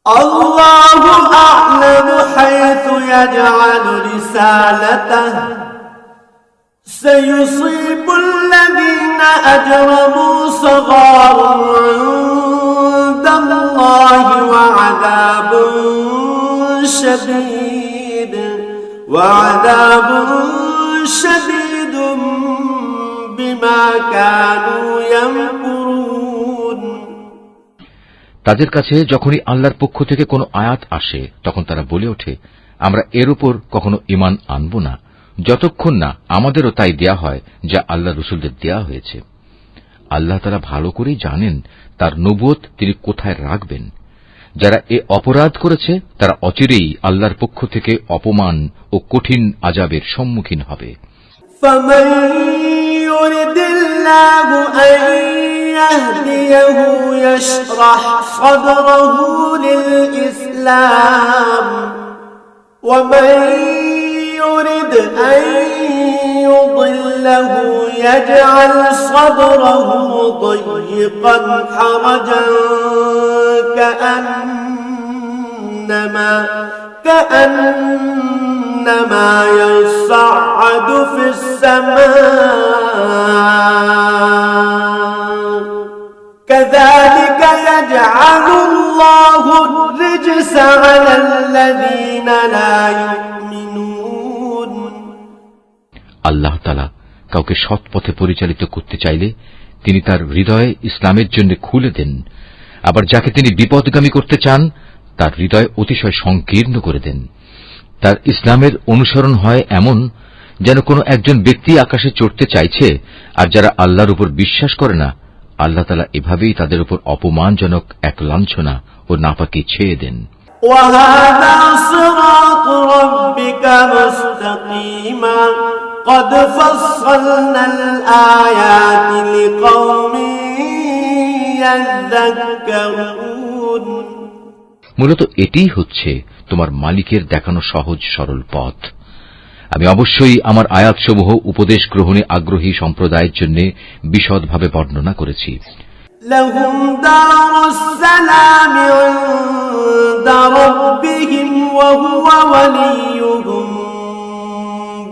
الله أعلم حيث يجعل رسالته سيصيب الذين أجرموا صغار عند الله وعذاب شديد بما كانوا يمكرون তাদের কাছে যখনই আল্লাহর পক্ষ থেকে কোনো আয়াত আসে তখন তারা বলে ওঠে, আমরা এর উপর কখনো ঈমান আনব না যতক্ষণ না আমাদেরও তাই দেয়া হয় যা আল্লাহ রসুলদের দেয়া হয়েছে। আল্লাহ তাআলা ভালো করেই জানেন তার নবুয়ত তিনি কোথায় রাখবেন। যারা এ অপরাধ করেছে তারা অচিরেই আল্লাহর পক্ষ থেকে অপমান ও কঠিন আযাবের সম্মুখীন হবে। فمن يرد الله أن يهديه يشرح صدره للإسلام ومن يرد أن يضله يجعل صدره ضيقا حرجا كأنما يصعد في السماء كذلك يجعل الله الرجس على الذين لا يؤمنون আল্লাহ তাআলা কাউকে সৎ পথে পরিচালিত করতে চাইলে তিনি তার হৃদয় ইসলামের জন্য খুলে দেন, আবার যাকে তিনি বিপদগামী করতে চান তার হৃদয় অতিশয় সংকীর্ণ করে দেন। তার ইসলামের অনুসরণ হয় এমন যেন কোনো একজন ব্যক্তি আকাশে চড়তে চাইছে, আর যারা আল্লাহর উপর বিশ্বাস করে না আল্লাহ তাআলা এভাবেই তাদের উপর অপমানজনক এক লাঞ্ছনা ও নাপাকি ছেয়ে দেন। وهذا صراط ربك مستقيما قد فصلنا الآيات لقوم يذكرون মূলত এটিই হচ্ছে তোমার মালিকের দেখানো সহজ সরল পথ। আমি অবশ্যই আমার আয়াতসমূহ উপদেশ গ্রহণে আগ্রহী সম্প্রদায়ের জন্য বিশদভাবে বর্ণনা করেছি। لهم دار السلام عند ربهم وهو وليهم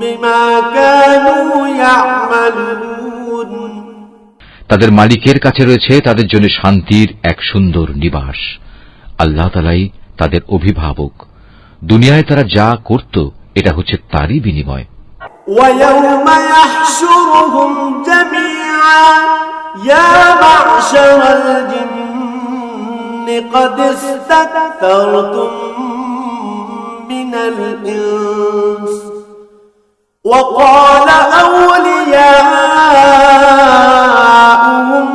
بما كانوا يعملون তাদের মালিকের কাছে রয়েছে তাদের জন্য শান্তির এক সুন্দর নিবাস। আল্লাহ তাআলাই তাদের অভিভাবক। দুনিয়ায় তারা যা করত এটা হচ্ছে তারই বিনিময়। ويوم يحشرهم جميعا يا معشر الجن قد استكثرتم من الإنس وقال أولياؤهم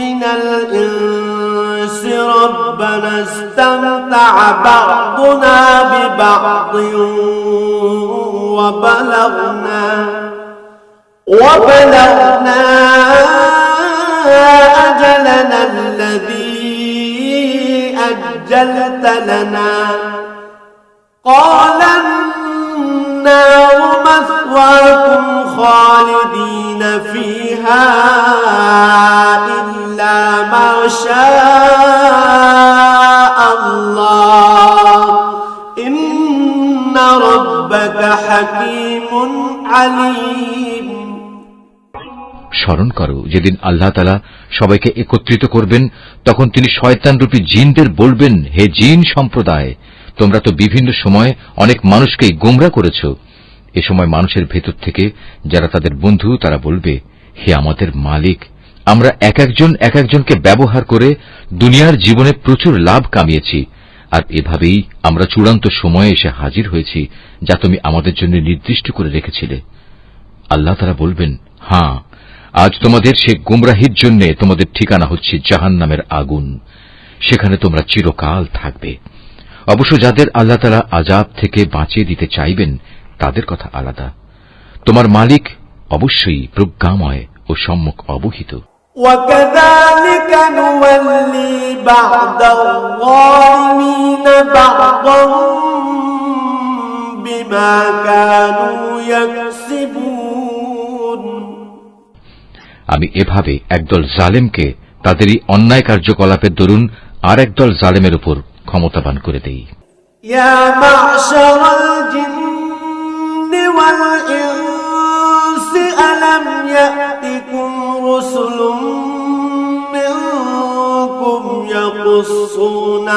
من الإنس ربنا استمتع بعضنا ببعض وبلغنا أجلنا الذي أجلت لنا قال النار مثواكم خالدين فيها إلا ما شاء الله إن ربك حكيم عليم স্মরণ করো যেদিন আল্লাহ তাআলা সবাইকে একত্রিত করবেন, তখন তিনি শয়তানরূপী জিনদের বলবেন, হে জিন সম্প্রদায়, তোমরা তো বিভিন্ন সময় অনেক মানুষকেই গোমরা করেছ। এ সময় মানুষের ভেতর থেকে যারা তাদের বন্ধু তারা বলবে, হে আমাদের মালিক, আমরা এক একজনকে ব্যবহার করে দুনিয়ার জীবনে প্রচুর লাভ কামিয়েছি, আর এভাবেই আমরা চূড়ান্ত সময়ে এসে হাজির হয়েছি যা তুমি আমাদের জন্য নির্দিষ্ট করে রেখেছিলে। আল্লাহ তাআলা বলবেন, হ্যাঁ, আজ তোমাদের সে গুমরাহির জন্য তোমাদের ঠিকানা হচ্ছে জাহান্নামের আগুন, সেখানে তোমরা চিরকাল থাকবে। অবশ্য যাদের আল্লাহ তাআলা আযাব থেকে বাঁচিয়ে দিতে চাইবেন তাদের কথা আলাদা। তোমার মালিক অবশ্যই প্রজ্ঞাময় ও সম্যক অবহিত। وكذلك نولي بعض الظالمين بعضا بما كانوا يكسبون আমি এভাবে একদল জালেমকে তাদেরই অন্যায় কার্যকলাপের দরুন আর একদল জালেমের উপর ক্ষমতাবান করে দেই। يا معشر الجن والإنس ألم يأتكم رسل منكم يقصون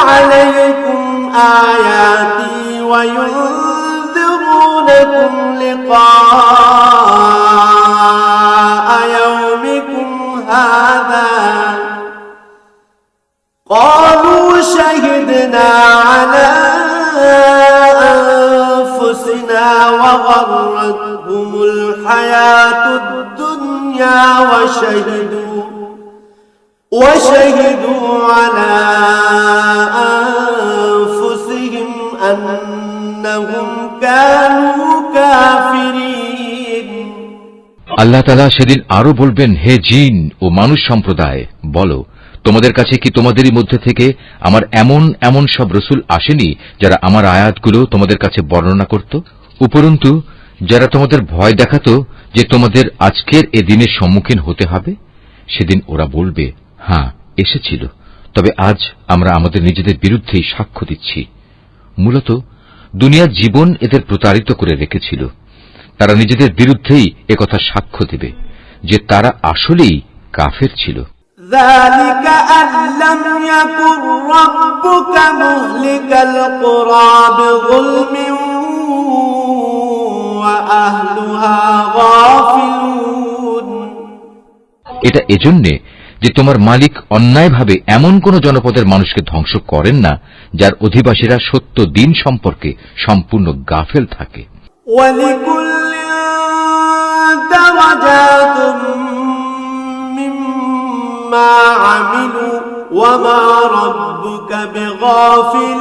عليكم آياتي وينذرونكم لقاء يومكم هذا قالوا شهدنا على أنفسنا وغرتهم الحياة الدنيا وشهدوا على أنفسهم أنهم كانوا كافرين আল্লাহ তাআলা সেদিন আরো বলবেন, হে জিন ও মানুষ সম্প্রদায়, বলো, তোমাদের কাছে কি তোমাদেরই মধ্যে থেকে আমার এমন এমন সব রসুল আসেনি যারা আমার আয়াতগুলো তোমাদের কাছে বর্ণনা করত, উপরন্তু যারা তোমাদের ভয় দেখাত যে তোমাদের আজকের এ দিনের সম্মুখীন হতে হবে? সেদিন ওরা বলবে, হ্যাঁ এসেছিল, তবে আজ আমরা আমাদের নিজেদের বিরুদ্ধেই সাক্ষ্য দিচ্ছি। মূলত দুনিয়ার জীবন এদের প্রতারিত করে রেখেছিল। তারা নিজেদের বিরুদ্ধেই একথা সাক্ষ্য দেবে যে তারা আসলেই কাফের ছিল। ذلك أن لم يكن ربك مهلك القرى بظلم وأهلها غافلون এটা এজন্যে যে তোমার মালিক অন্যায়ভাবে এমন কোন জনপদের মানুষকে ধ্বংস করেন না যার অধিবাসীরা সত্য দিন সম্পর্কে সম্পূর্ণ গাফেল থাকে। ولكل درجات مما عملوا وما ربك بغافل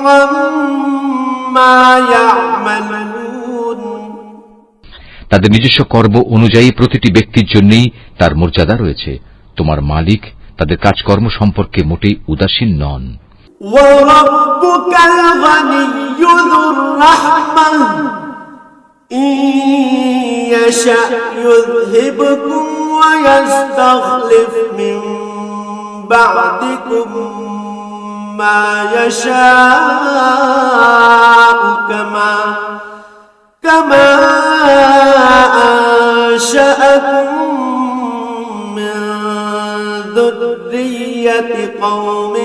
عما يعملون তাদের নিজস্ব কর্ম অনুযায়ী প্রতিটি ব্যক্তির জন্যই তার মর্যাদা রয়েছে। তোমার মালিক তাদের কাজকর্ম সম্পর্কে মোটেই উদাসীন নন। وربك الغني ذو الرحمة إن يشأ يذهبكم ويستخلف من بعدكم ما يشاء كما أنشأكم من ذرية قوم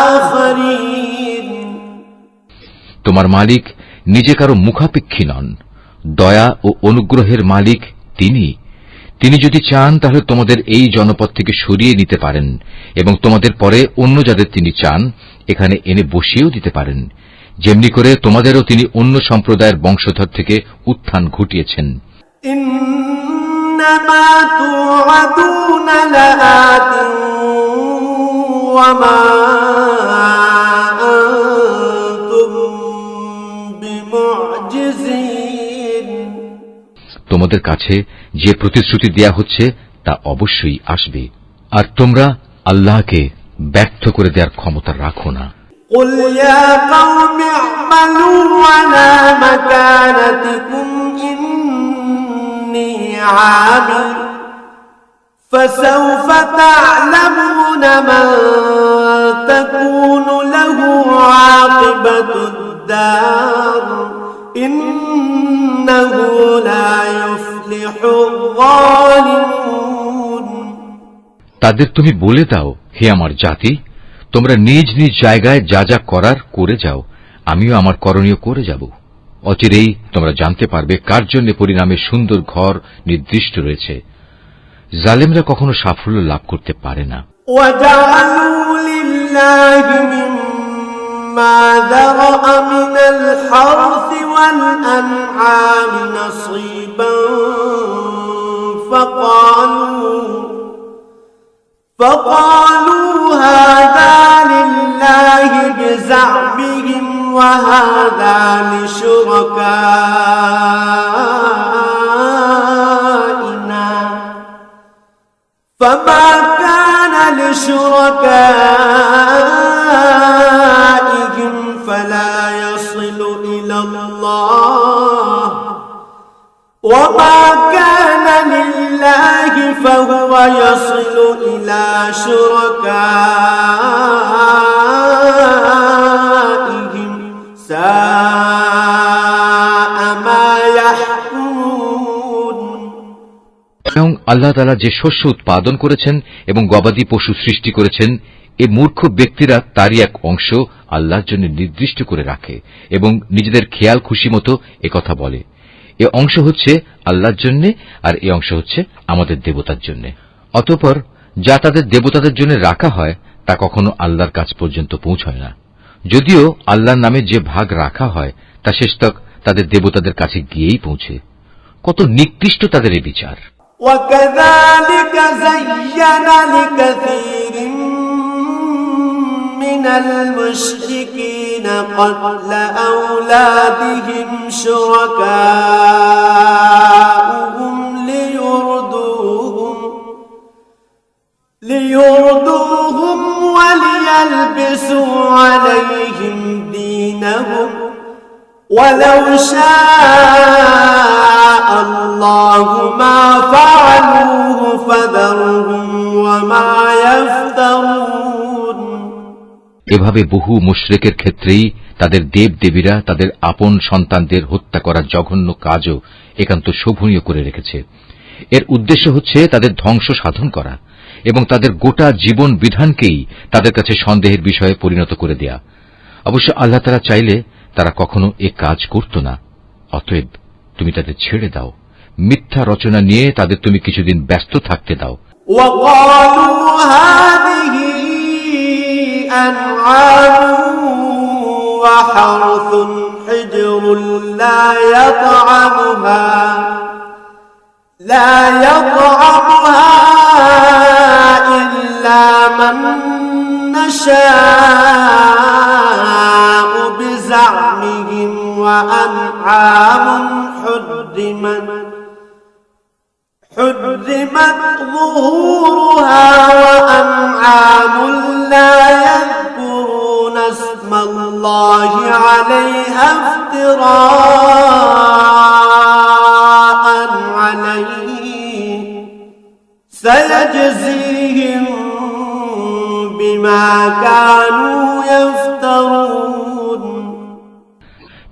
آخرين তোমার মালিক নিজে কারো মুখাপেক্ষী নন। দয়া ও অনুগ্রহের মালিক তিনি যদি চান তাহলে তোমাদের এই জনপদ থেকে সরিয়ে নিতে পারেন এবং তোমাদের পরে অন্য যাদের তিনি চান এখানে এনে বসিয়েও দিতে পারেন, যেমনি করে তোমাদেরও তিনি অন্য সম্প্রদায়ের বংশধর থেকে উত্থান ঘটিয়েছেন। إنما توعدون لآت وما أنتم بمعجزين তোমাদের কাছে যে প্রতিশ্রুতি দেয়া হচ্ছে তা অবশ্যই আসবে, আর তোমরা আল্লাহকে ব্যর্থ করে দেওয়ার ক্ষমতা রাখো না। قل يا قوم اعملوا على مكانتكم إني عامل فسوف تعلمون من تكون له عاقبة الدار إنه لا يفلح الظالمون তাদের তুমি বলে দাও, হে আমার জাতি, তোমরা নিজ নিজ জায়গায় যা যা করার করে যাও, আমিও আমার করণীয় করে যাব। অচিরেই তোমরা জানতে পারবে কার জন্য পরিণামে সুন্দর ঘর নির্দিষ্ট রয়েছে। জালেমরা কখনো সাফল্য লাভ করতে পারে না। وَجَعَلُوا لِلَّهِ مِمَّا ذَرَأَ مِنَ الْحَرْثِ وَالْأَنْعَامِ نَصِيبًا فقالوا هذا لله بزعمهم وهذا لشركائنا فما كان لشركائهم فلا يصل إلى الله وما كان لله فهو يصل إلى شركائهم ساء ما يحكمون। এবং আল্লাহ তাআলা যে শস্য উৎপাদন করেছেন এবং গবাদি পশু সৃষ্টি করেছেন, এই মূর্খ ব্যক্তিরা তারই এক অংশ আল্লাহর জন্য নির্দিষ্ট করে রাখে এবং নিজেদের খেয়াল খুশি মতো একথা বলে। এ অংশ হচ্ছে আল্লাহর জন্য আর এ অংশ হচ্ছে আমাদের দেবতার জন্য। অতঃপর যা তাদের দেবতাদের জন্য রাখা হয় তা কখনো আল্লাহর কাছ পর্যন্ত পৌঁছয় না, যদিও আল্লাহর নামে যে ভাগ রাখা হয় তা শেষতক তাদের দেবতাদের কাছে গিয়েই পৌঁছে। কত নিকৃষ্ট তাদের এই বিচার। وكذلك زين لكثير من المشركين قتل أولادهم شركاؤهم ليردوهم وليلبسوا عليهم دينهم ولو شاء الله ما فعلوه فذرهم وما يفترون। এভাবে বহু মুশরিকের ক্ষেত্রেই তাদের দেবদেবীরা তাদের আপন সন্তানদের হত্যা করার জঘন্য কাজও একান্ত শোভনীয় করে রেখেছে। এর উদ্দেশ্য হচ্ছে তাদের ধ্বংস সাধন করা এবং তাদের গোটা জীবন বিধানকেই তাদের কাছে সন্দেহের বিষয়ে পরিণত করে দেয়া। অবশ্য আল্লাহ তাআলা চাইলে তারা কখনো এ কাজ করত না। অতএব তুমি তাদের ছেড়ে দাও, মিথ্যা রচনা নিয়ে তাদের তুমি কিছুদিন ব্যস্ত থাকতে দাও। وقالوا هذه أنعام وحرث حجر لا يطعمها إلا من نشاء بزعمهم وأنعام حرمت ظهورها وأنعام لا يذكرون اسم الله عليها افتراء عليه سيجزيهم بما كانوا يفترون।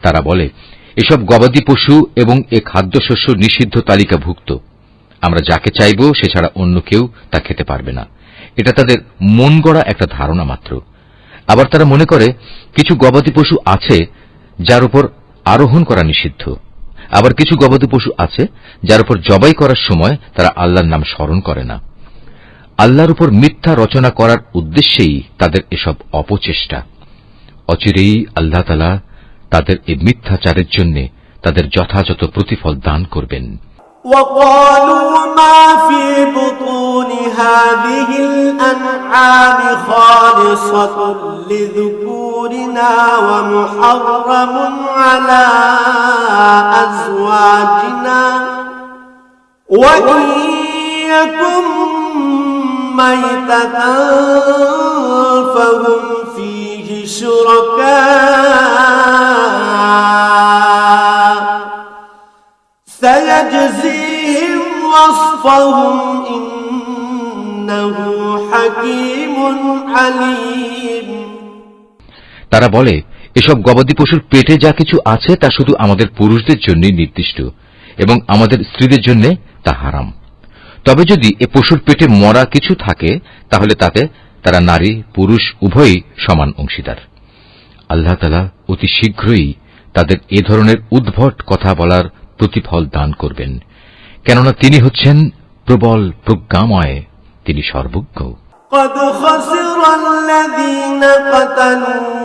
তারা বলে, এসব গবাদি পশু এবং এ খাদ্যশস্য নিষিদ্ধ তালিকাভুক্ত, আমরা যাকে চাইব সে ছাড়া অন্য কেউ তা খেতে পারবে না। এটা তাদের মন গড়া একটা ধারণা মাত্র। আবার তারা মনে করে কিছু গবাদি পশু আছে যার উপর আরোহণ করা নিষিদ্ধ, আবার কিছু গবাদি পশু আছে যার উপর জবাই করার সময় তারা আল্লাহর নাম স্মরণ করে না। আল্লাহর উপর মিথ্যা রচনা করার উদ্দেশ্যেই তাদের এসব অপচেষ্টা। অচিরেই আল্লাহ তাআলা তাদের এই মিথ্যাচারের জন্য তাদের যথাযথ প্রতিফল দান করবেন। وقالوا ما في بطون هذه الأنعام خالصة لذكورنا ومحرم على أزواجنا وإن يكن ميتة فهم فيه شركاء سيجزيهم وصفهم إنه حكيم عليم। তারা বলে, এসব গবাদি পশুর পেটে যা কিছু আছে তা শুধু আমাদের পুরুষদের জন্যই নির্দিষ্ট এবং আমাদের স্ত্রীদের জন্য তা হারাম। তবে যদি এ পশুর পেটে মরা কিছু থাকে তাহলে তাতে তারা নারী পুরুষ উভয়ই সমান অংশীদার। আল্লাহ তাআলা অতি শীঘ্রই তাদের এ ধরনের উদ্ভট কথা বলার প্রতিফল দান করবেন, কেননা তিনি হচ্ছেন প্রবল প্রজ্ঞাময়, তিনি সর্বজ্ঞ। قد خسر الذين قتلوا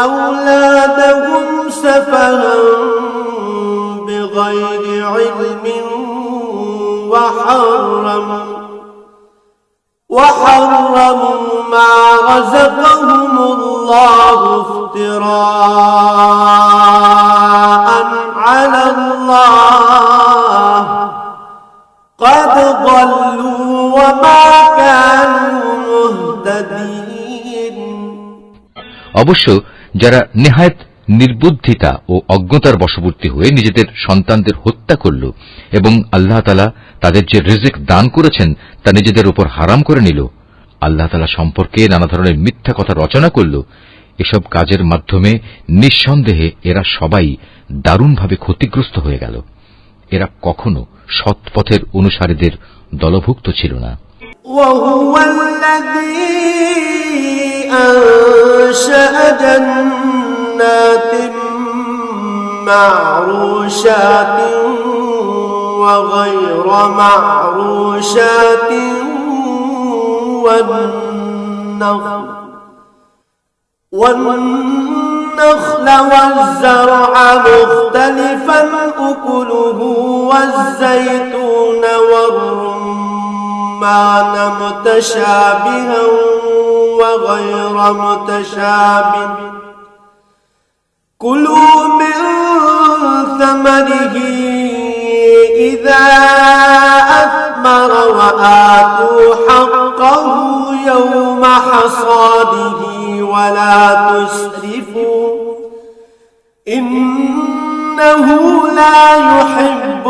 أولادهم سفها بغير علم وحرموا ما رزقهم الله افتراء على الله قد ضلوا وما وما كانوا مهتدين অবশ্য যারা নেহায়েত নির্বুদ্ধিতা ও অজ্ঞতার বশবর্তী হয়ে নিজেদের সন্তানদের হত্যা করল এবং আল্লাহ তাআলা তাদের যে রিজিক দান করেছেন তা নিজেদের উপর হারাম করে নিল, আল্লাহ তাআলা সম্পর্কে নানা ধরনের মিথ্যা কথা রচনা করল, এসব কাজের মাধ্যমে নিঃসন্দেহে এরা সবাই দারুণভাবে ক্ষতিগ্রস্ত হয়ে গেল। এরা কখনো সৎ পথের অনুসারীদের দলভুক্ত ছিল না। وهو الذي أنشأ جنات معروشات وغير معروشات والنخل والزرع مختلفا أكله والزيتون والرمان متشابها وغير متشابه كلوا من ثمره إذا أثمر وآتوا حقه يوم حصاده ولا تسرفوا إنه لا يحب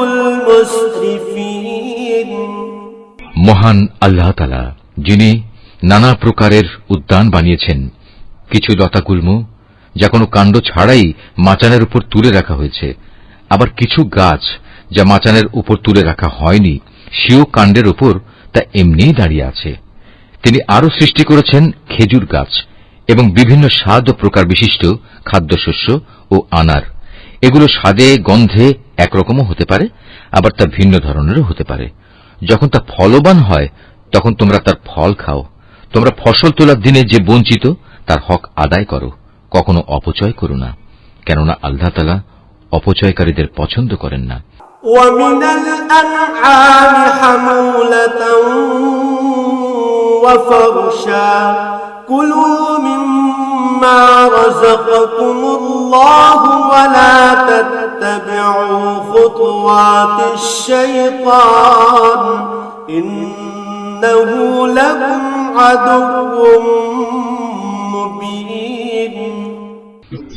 المسرفين মহান আল্লাহ তাআলা যিনি নানা প্রকারের উদ্যান বানিয়েছেন, কিছু লতাগুল্ম যা কোনো কাণ্ড ছাড়াই মাচানের উপর তুলে রাখা হয়েছে, আবার কিছু গাছ যা মাচানের উপর তুলে রাখা হয়নি, সেও কাণ্ডের উপর তা এমনিই দাঁড়িয়ে আছে। তিনি আরো সৃষ্টি করেছেন খেজুর গাছ এবং বিভিন্ন স্বাদ ও প্রকার বিশিষ্ট খাদ্যশস্য ও আনার। এগুলো স্বাদে গন্ধে একরকমও হতে পারে, আবার তা ভিন্ন ধরনেরও হতে পারে। যখন তা ফলবান হয় তখন তোমরা তার ফল খাও। তোমরা ফসল তোলার দিনে যে বঞ্চিত তার হক আদায় করো, কখনো অপচয় করো না, কেননা আল্লাহ তাআলা অপচয়কারীদের পছন্দ করেন না। ومن الأنعام حمولة وفرشا كلوا مما رزقكم الله ولا تتبعوا خطوات الشيطان إنه لكم عدو مبين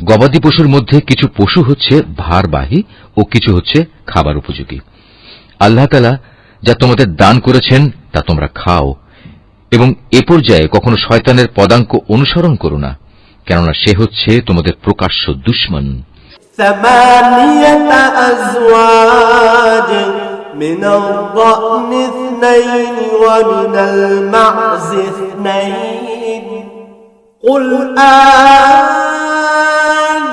গবাদি পশুর মধ্যে কিছু পশু হচ্ছে ভারবাহী ও কিছু হচ্ছে খাবার উপযোগী। আল্লাহ তাআলা যা তোমাদের দান করেছেন তা তোমরা খাও এবং এ পর্যায়ে কখনো শয়তানের পদাঙ্ক অনুসরণ করো না, কেননা সে হচ্ছে তোমাদের প্রকাশ্য দুশমন। ثمانية أزواج من الضأن اثنين ومن المعز اثنين قل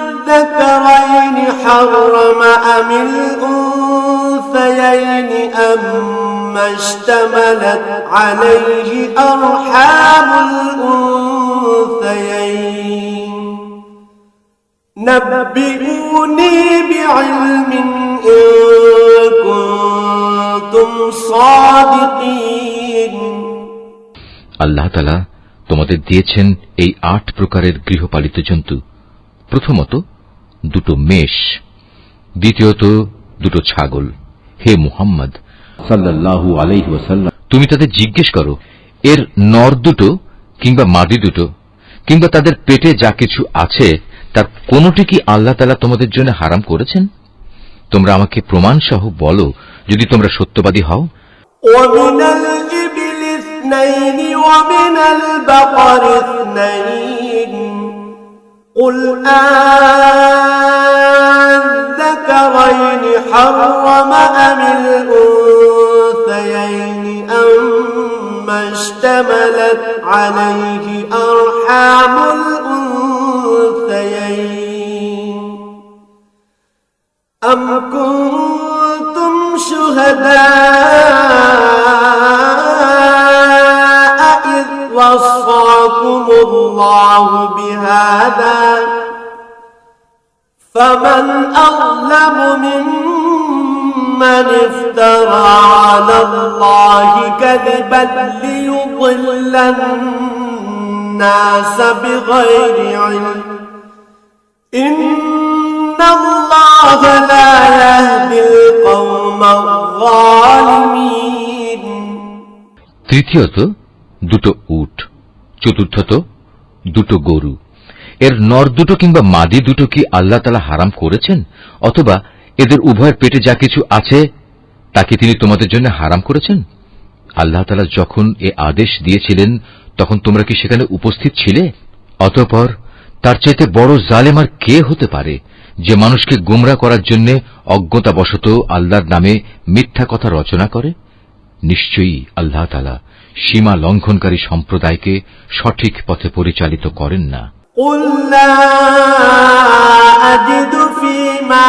الذكرين حرم أم الأنثيين أما اشتملت عليه أرحام الأنثيين نبئوني بعلم إن كنتم صادقين আল্লাহ তাআলা তোমাদের দিয়েছেন এই 8 প্রকারের গৃহপালিত জন্তু। প্রথমত দুটো মেষ, দ্বিতীয়ত দুটো ছাগল। হে মুহাম্মদ সাল্লাল্লাহু আলাইহি ওয়াসাল্লাম, তুমি তাদের জিজ্ঞেস করো, এর নর দুটো কিংবা মাদি দুটো কিংবা তাদের পেটে যা কিছু আছে তার কোনটি কি আল্লাহ তাআলা তোমাদের জন্য হারাম করেছেন? তোমরা আমাকে প্রমাণ সহ বলো যদি তোমরা সত্যবাদী হও। ومن الإبل اثنين ومن البقر اثنين قل الذكرين حرم أم الأنثيين أما اشتملت عليه أرحام الأنثيين أم كنتم شهداء إذ وصاكم الله بهذا فمن أظلم ممن افترى على الله كذبا ليضل الناس بغير علم إن الله لا يهدي القوم الظالمين তৃতীয়ত 2টো উট, চতুর্থত 2টো গরু। এর নর 2টো কিংবা মাদি 2টো কি আল্লাহ তাআলা হারাম করেছেন, অথবা এদের উভয়ের পেটে যা কিছু আছে তা কি তিনি তোমাদের জন্য হারাম করেছেন? আল্লাহ তাআলা যখন এ আদেশ দিয়েছিলেন তখন তোমরা কি সেখানে উপস্থিত ছিলে? অতঃপর তার চাইতে বড় জালেম আর কে হতে পারে, যে মানুষকে গোমরা করার জন্য অজ্ঞতাবশত আল্লাহর নামে মিথ্যা কথা রচনা করে? নিশ্চয়ই আল্লাহ তাআলা সীমা লঙ্ঘনকারী সম্প্রদায়কে সঠিক পথে পরিচালিত করেন না। قل لا أجد فيما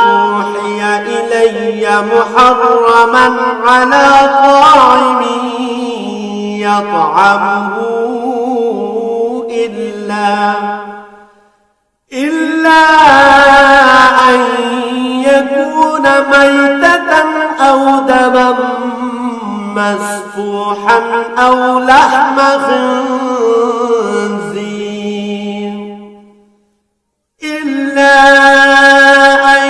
أوحي إلي محرما على طاعم يطعمه إلا أن يكون ميتة أو دما مسفوحا أو لحم خنزير إلا أن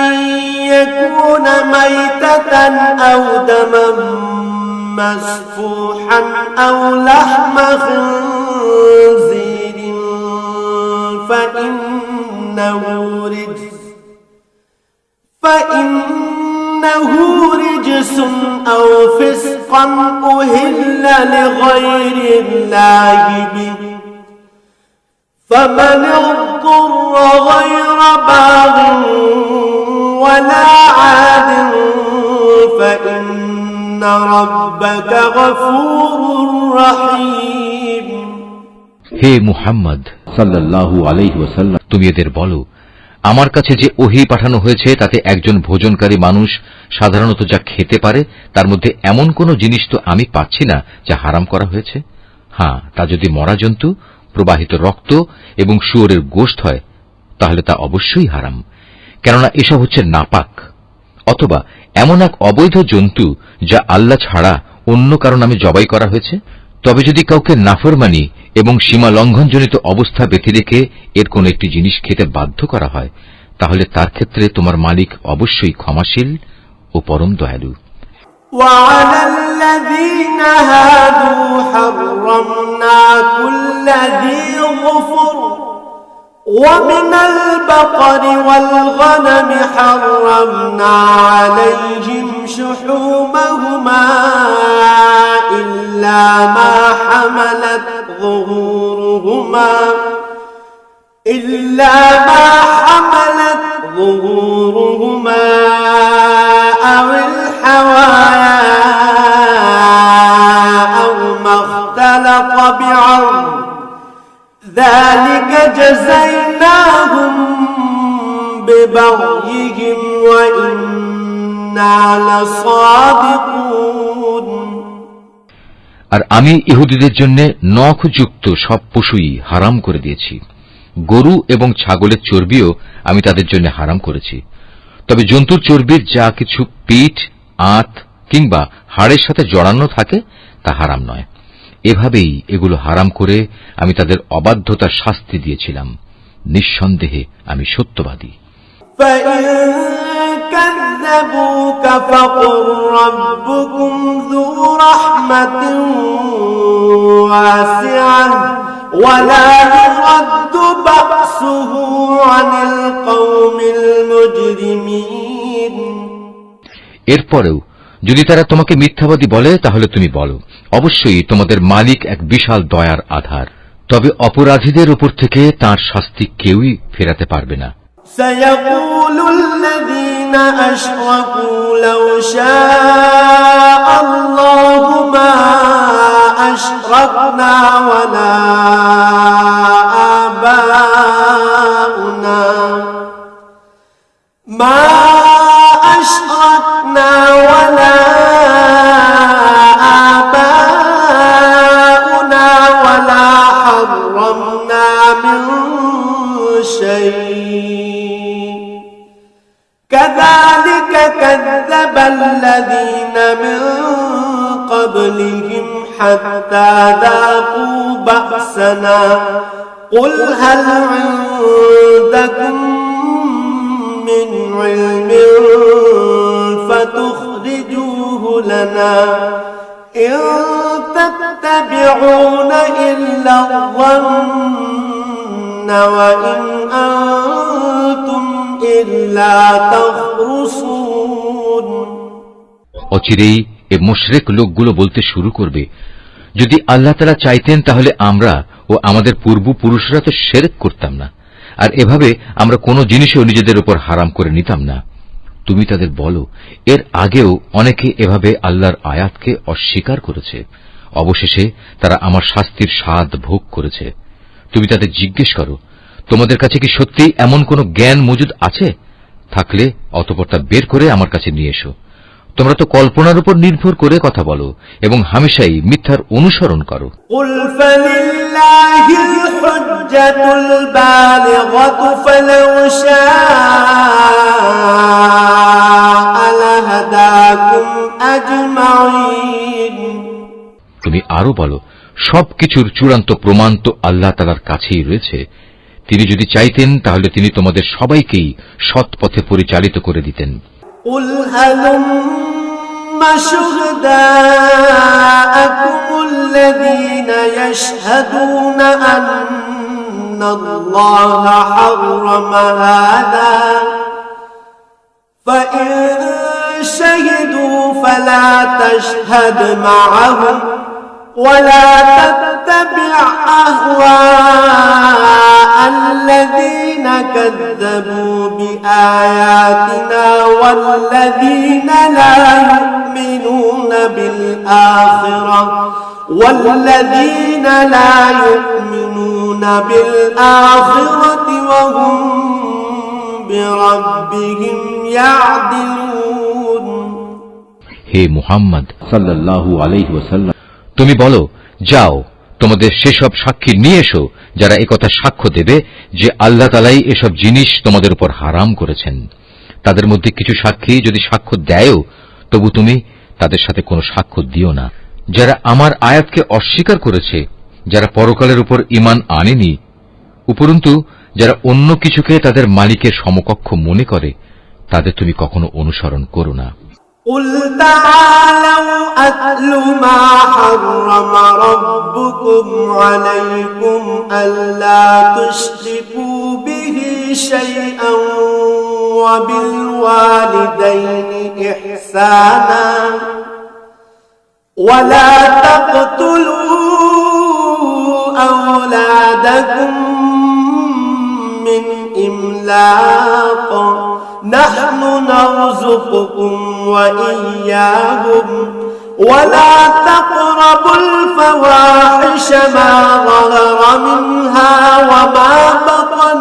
يكون ميتة أو دما مسفوحا أو لحم خنزير فإنه رجس أو فسقا أهل لغير الله به فمن اضطر غير باغ ولا عاد فإن ربك غفور رحيم। হে মুহাম্মদ সাল্লাল্লাহু আলাইহি ওয়াসাল্লাম, তুমি এদের বলো, আমার কাছে যে ওহী পাঠানো হয়েছে তাতে একজন ভোজনকারী মানুষ সাধারণত যা খেতে পারে তার মধ্যে এমন কোন জিনিস তো আমি পাচ্ছি না যা হারাম করা হয়েছে। হ্যাঁ, তা যদি মরা জন্তু, প্রবাহিত রক্ত এবং শুয়োরের গোশত হয় তাহলে তা অবশ্যই হারাম, কেননা এসব হচ্ছে নাপাক। অথবা এমন এক অবৈধ জন্তু যা আল্লাহ ছাড়া অন্য কারো নামে জবাই করা হয়েছে। তবে যদি কাউকে নাফরমানি এবং সীমা লঙ্ঘনজনিত অবস্থা ব্যতি রেখে এর কোন একটি জিনিস খেতে বাধ্য করা হয় তাহলে তার ক্ষেত্রে তোমার মালিক অবশ্যই ক্ষমাশীল ও পরম দয়ালু। وعلى الذين هادوا حرمنا كل ذي ظفر ومن البقر والغنم حرمنا عليهم شحومهما إلا ما حملت ظهورهما أو الحوايا أو ما اختلط بعظم ذلك جزيناهم ببغيهم وإنا لصادقون। আর আমি ইহুদিদের জন্য নখযুক্ত সব পশুই হারাম করে দিয়েছি। গরু এবং ছাগলের চর্বিও আমি তাদের জন্য হারাম করেছি। তবে জন্তুর চর্বির যা কিছু পিঠ, আঁত কিংবা হাড়ের সাথে জড়ানো থাকে তা হারাম নয়। এভাবেই এগুলো হারাম করে আমি তাদের অবাধ্যতার শাস্তি দিয়েছিলাম। নিঃসন্দেহে আমি সত্যবাদী। فإن كذبوك فقل ربكم ذو رحمة واسعة ولا يرد بأسه عن القوم المجرمين। এরপরেও যদি তারা তোমাকে মিথ্যাবাদী বলে তাহলে তুমি বলো, অবশ্যই তোমাদের মালিক এক বিশাল দয়ার আধার, তবে অপরাধীদের উপর থেকে তাঁর শাস্তি কেউই ফেরাতে পারবে না। سيقول الذين أشركوا لو شاء الله ما أشركنا ولا آباؤنا ولا حرمنا من شيء كذلك كذب الذين من قبلهم حتى ذاقوا بأسنا قل هل عندكم من علم فتخرجوه لنا إن تتبعون إلا الظن وإن أنتم إلا تخرصون অচিরেই এ মুশরিক লোকগুলো বলতে শুরু করবে, যদি আল্লাহ তাআলা চাইতেন তাহলে আমরা ও আমাদের পূর্বপুরুষরা তো শিরক করতাম না, আর এভাবে আমরা কোনো জিনিসও নিজেদের উপর হারাম করে নিতাম না। তুমি তাদের বলো, এর আগেও অনেকে এভাবে আল্লাহর আয়াতকে অস্বীকার করেছে, অবশেষে তারা আমার শাস্তির স্বাদ ভোগ করেছে। তুমি তাদের জিজ্ঞেস করো, তোমাদের কাছে কি সত্যিই এমন কোন জ্ঞান মজুদ আছে? থাকলে অতঃপর তা বের করে আমার কাছে নিয়ে এসো। তোমরা তো কল্পনার উপর নির্ভর করে কথা বলো এবং হামেশাই মিথ্যার অনুসরণ করো। قل فلله الحجة البالغة فلو شاء لهداكم أجمعين তুমি আরো বলো, সবকিছুর চূড়ান্ত প্রমাণ তো আল্লাহ তাআলার কাছেই রয়েছে। তিনি যদি চাইতেন তাহলে তিনি তোমাদের সবাইকেই সৎ পথে পরিচালিত করে দিতেন। قل هلم شهداءكم الذين يشهدون أن الله حرم هذا فإن شهدوا فلا تشهد معهم ولا تتبع أهواء الذين كذبوا بآياتنا والذين لا يؤمنون بالآخرة وهم بربهم يعدلون হে মুহাম্মদ সাল্লাল্লাহু আলাইহি ওয়াসাল্লাম, তুমি বলো, যাও তোমাদের সেসব সাক্ষী নিয়ে এসো যারা একথা সাক্ষ্য দেবে যে আল্লাহ তাআলাই এসব জিনিস তোমাদের উপর হারাম করেছেন। তাদের মধ্যে কিছু সাক্ষী যদি সাক্ষ্য দেয়ও, তবু তুমি তাদের সাথে কোনো সাক্ষ্য দিও না। যারা আমার আয়াতকে অস্বীকার করেছে, যারা পরকালের উপর ঈমান আনেনি, উপরন্তু যারা অন্য কিছুকে তাদের মালিকের সমকক্ষ মনে করে, তাদের তুমি কখনো অনুসরণ করো না। قل تعالوا أتل ما حرم ربكم عليكم ألا تشركوا به شيئا وبالوالدين إحسانا ولا تقتلوا أولادكم من إملاق نحن نرزقكم وإياهم ولا تقربوا الفواحش ما ظهر منها وما بطن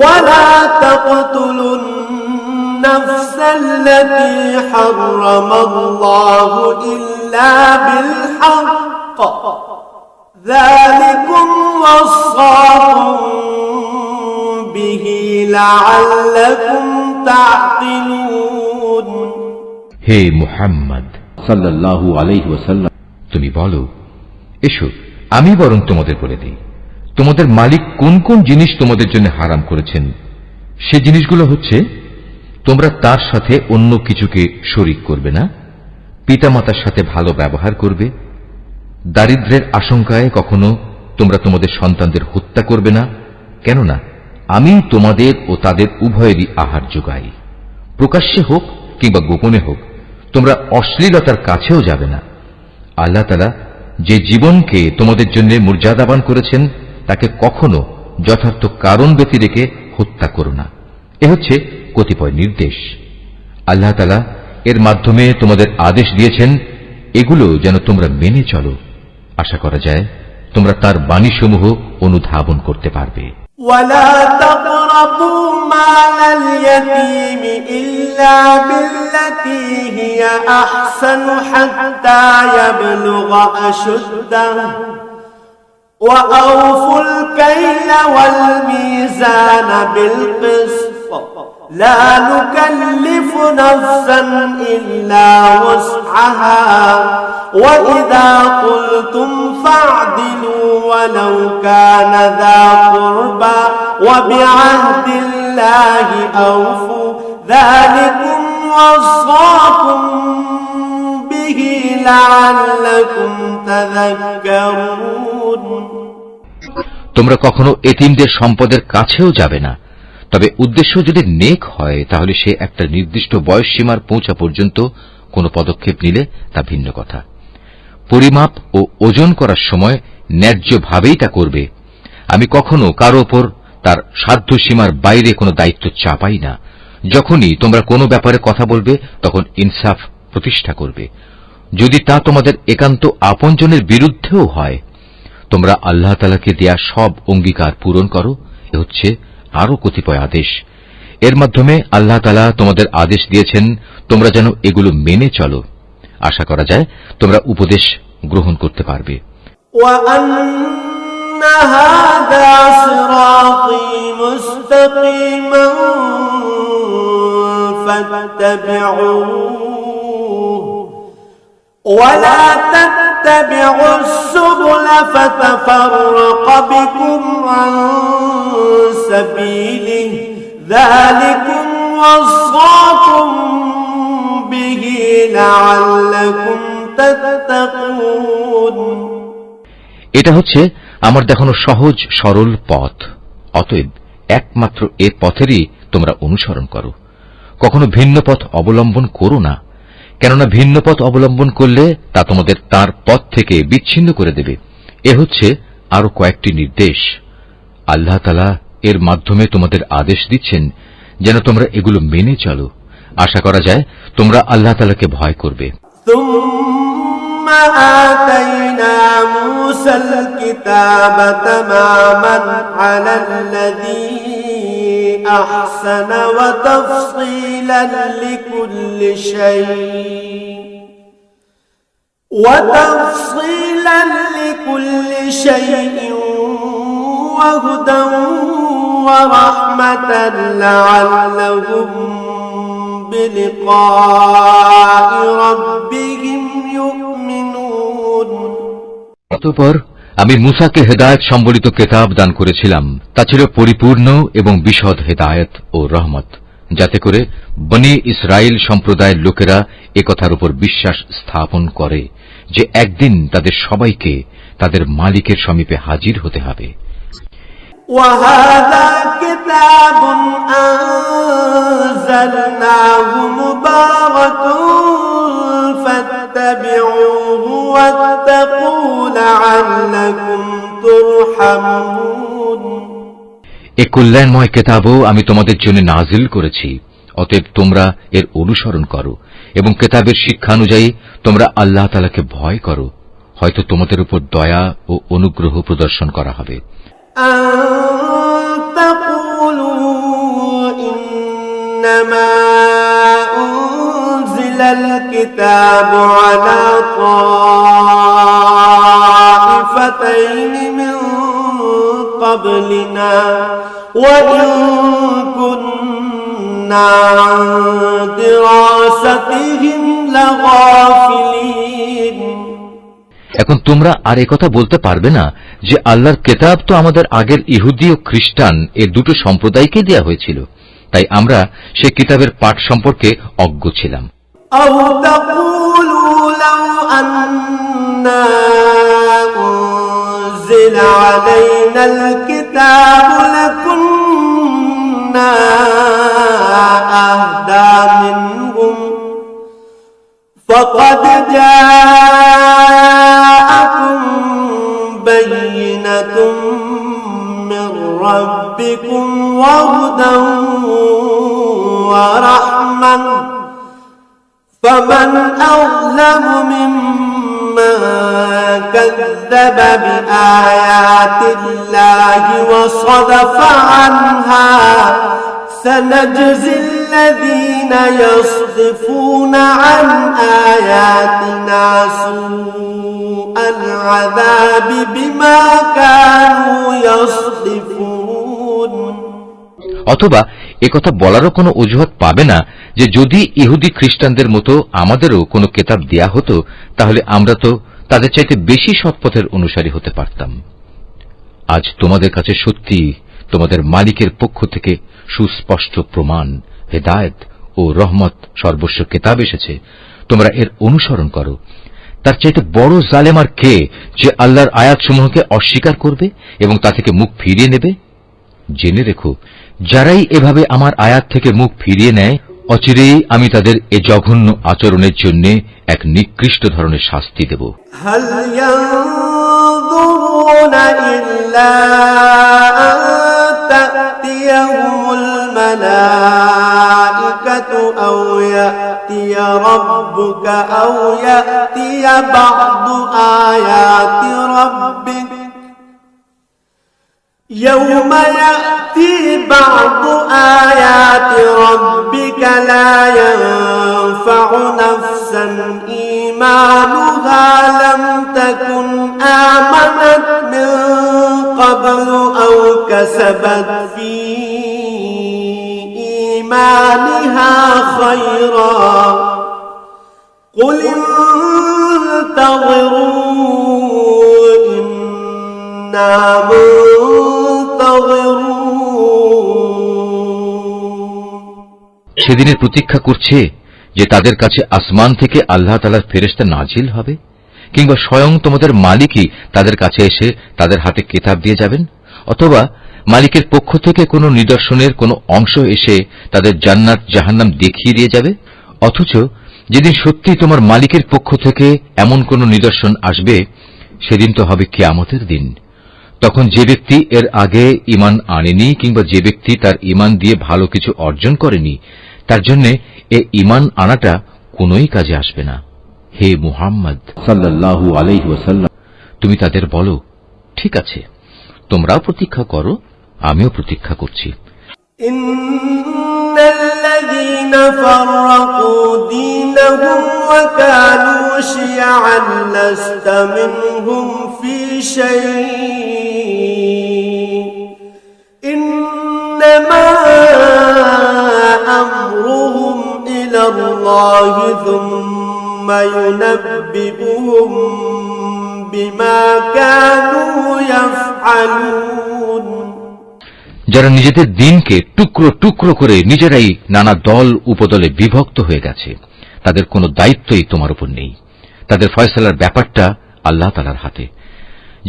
ولا تقتلوا النفس التي حرم الله إلا بالحق ذلكم وصاكم به لعلكم تعقلون হে মুহাম্মদ সাল্লাল্লাহু আলাইহি ওয়াসাল্লাম, তুমি বলো, এসো আমি বরং তোমাদের বলে দিই, তোমাদের মালিক কোন কোন জিনিস তোমাদের জন্য হারাম করেছেন। সে জিনিসগুলো হচ্ছে, তোমরা তার সাথে অন্য কিছুকে শরীক করবে না, পিতামাতার সাথে ভালো ব্যবহার করবে, দারিদ্র্যের আশঙ্কায় কখনো তোমরা তোমাদের সন্তানদের হত্যা করবে না, কেননা আমি তোমাদের ও তাদের উভয়েরই আহার যোগাই। প্রকাশ্যে হোক কিংবা গোপনে হোক তোমরা অশ্লীলতার কাছেও যাবে না। আল্লাহ তাআলা যে জীবনকে তোমাদের জন্য মর্যাদাবান করেছেন তাকে কখনো যথার্থ কারণ ব্যতি রেখে হত্যা করো না। এ হচ্ছে কতিপয় নির্দেশ। আল্লাহ তাআলা এর মাধ্যমে তোমাদের আদেশ দিয়েছেন, এগুলো যেন তোমরা মেনে চলো। আশা করা যায় তোমরা তার বাণীসমূহ অনুধাবন করতে পারবে। ولا تقربوا مال اليتيم إلا بالتي هي أحسن حتى يبلغ أشده وأوفوا الكيل والميزان بالقسط لا نكلف نفسا إلا وسعها وإذا قلتم فاعدلوا ولو كان ذا قربى وبعهد الله أوفوا ذلكم وصاكم به لعلكم تذكرون তোমরা কখনো এতিমদের সম্পদের কাছেও যাবে না, তবে উদ্দেশ্য যদি নেক হয় তাহলে সে একটা নির্দিষ্ট বয়সসীমার পৌঁছা পর্যন্ত কোনো পদক্ষেপ নিলে তা ভিন্ন কথা। পরিমাপ ও ওজন করার সময় ন্যায্যভাবেই তা করবে। আমি কখনো কারো ওপর তার সাধ্য সীমার বাইরে কোনো দায়িত্ব চাপাই না। যখনই তোমরা কোনো ব্যাপারে কথা বলবে তখন ইনসাফ প্রতিষ্ঠা করবে, যদি তা তোমাদের একান্ত আপনজনের বিরুদ্ধেও হয়। তোমরা আল্লাহ তাআলাকে দেয়া সব অঙ্গীকার পূরণ করো। এ হচ্ছে আরো কতিপয় আদেশ। এর মাধ্যমে আল্লাহ তাআলা তোমাদের আদেশ দিয়েছেন তোমরা যেন এগুলো মেনে চলো। আশা করা যায় তোমরা উপদেশ গ্রহণ করতে পারবে। وأن هذا صراطي مستقيما فاتبعوه ولا تتبعوا السبل فتفرق بكم عن سبيله ذلكم وصاكم به لعلكم تتقون এটা হচ্ছে আমার দেখানো সহজ সরল পথ। অতএব একমাত্র এ পথেরই তোমরা অনুসরণ করো, কখনো ভিন্ন পথ অবলম্বন করো না, কেননা ভিন্ন পথ অবলম্বন করলে তা তোমাদের তার পথ থেকে বিচ্ছিন্ন করে দেবে। এ হচ্ছে আরো কয়েকটি নির্দেশ। আল্লাহ তাআলা এর মাধ্যমে তোমাদের আদেশ দিচ্ছেন যেন তোমরা এগুলো মেনে চলো। আশা করা যায় তোমরা আল্লাহ তাআলাকে ভয় করবে। ثم آتينا موسى الكتاب تماما على الذي أحسن وتفصيلا لكل شيء وهدى ورحمة لعلهم بلقاء ربهم يؤمنون অতঃপর আমি মূসাকে হেদায়েত সম্বলিত কিতাব দান করেছিলাম। তা ছিল পরিপূর্ণ এবং বিশদ হেদায়েত ও রহমত, যাতে করে বনী ইসরাইল সম্প্রদায়ের লোকেরা একথার উপর বিশ্বাস স্থাপন করে যে একদিন তাদের সবাইকে তাদের মালিকের সমীপে হাজির হতে হবে। وهذا كتاب أنزلناه مبارك فاتبعوه واتقوا لعلكم ترحمون এ কল্যাণময় কিতাবও আমি তোমাদের জন্য নাজিল করেছি, অতএব তোমরা এর অনুসরণ করো এবং কিতাবের শিক্ষানুযায়ী তোমরা আল্লাহ তাআলাকে ভয় করো, হয়তো তোমাদের উপর দয়া ও অনুগ্রহ প্রদর্শন করা হবে। أن تقولوا إنما أنزل الكتاب على طائفتين من قبلنا وإن كنا عن دراستهم لغافلين এখন তোমরা আর একথা বলতে পারবে না যে আল্লাহর কিতাব তো আমাদের আগের ইহুদি ও খ্রিস্টান এ দুটো সম্প্রদায়কে দেয়া হয়েছিল, তাই আমরা সে কিতাবের পাঠ সম্পর্কে অজ্ঞ ছিলাম। أو تقولوا لو أنا أنزل علينا الكتاب لكنا أهدى منهم فقد جاءكم بينة من ربكم وهدى ورحمة فمن أظلم ممن كذب بآيات الله وصدف عنها سنجزي الذين يصدفون عن آياتنا سوء العذاب بما كانوا يصدفون অথবা একথা বলারও কোনো অজুহাত পাবে না যে যদি ইহুদি খ্রিস্টানদের মতো আমাদেরও কোনো কিতাব দেয়া হতো তাহলে আমরা তো তাদের চাইতে বেশি সৎপথের অনুসারী হতে পারতাম। আজ তোমাদের কাছে সত্যি তোমাদের মালিকের পক্ষ থেকে সুস্পষ্ট প্রমাণ, হেদায়েত ও রহমত সর্বস্ব কিতাব এসেছে, তোমরা এর অনুসরণ করো। তার চাইতে বড় জালেম আর কে, যে আল্লাহর আয়াতসমূহকে অস্বীকার করবে এবং তা থেকে মুখ ফিরিয়ে নেবে? জেনে রেখো, যারাই এভাবে আমার আয়াত থেকে মুখ ফিরিয়ে নেয়, অচিরেই আমি তাদের এ জঘন্য আচরণের জন্য এক নিকৃষ্ট ধরনের শাস্তি দেব। هل ينظرون إلا أن تأتيهم الملائكة أو يأتي ربك أو يأتي بعض آيات ربك يوم يأتي بعض آيات ربك لا ينفع نفسا إيمانها لم تكن آمنت من قبل أو كسبت في إيمانها خيرا قل انتظروا إنا সেদিনের প্রতীক্ষা করছে যে তাদের কাছে আসমান থেকে আল্লাহ তাআলার ফেরেশতা নাজিল হবে, কিংবা স্বয়ং তোমাদের মালিকই তাদের কাছে এসে তাদের হাতে কিতাব দিয়ে যাবেন, অথবা মালিকের পক্ষ থেকে কোনো নিদর্শনের কোনো অংশ এসে তাদের জান্নাত জাহান্নাম দেখিয়ে দিয়ে যাবে। অথচ যেদিন সত্যি তোমার মালিকের পক্ষ থেকে এমন কোনো নিদর্শন আসবে, সেদিন তো হবে কিয়ামতের দিন। তখন যে ব্যক্তি এর আগে ঈমান আনেনি, কিংবা যে ব্যক্তি তার ঈমান দিয়ে ভালো কিছু অর্জন করেনি, তার জন্য এ ঈমান আনাটা কোনোই কাজে আসবে না। হে মুহাম্মদ সাল্লাল্লাহু আলাইহি ওয়াসাল্লাম, তুমি তাদের বলো, ঠিক আছে, তোমরাও প্রতীক্ষা করো, আমিও প্রতীক্ষা করছি। ইন্নাল্লাযীনা ফাররাকু দীনহুম ওয়া কানু শিয়া'আন লাস্তা মিনহুম ফী শাই'ইন ইন্নামা আমরুহুম ইলাল্লাহি থুম্মা ইউনাব্বিউহুম বিমা কানু ইয়াফআলুন। যারা নিজেদের দ্বীনকে টুকরো টুকরো করে নিজেরাই নানা দল উপদলে বিভক্ত হয়ে গেছে, তাদের কোনো দায়িত্বই তোমার উপর নেই। তাদের ফয়সালার ব্যাপারটা আল্লাহ তাআলার হাতে।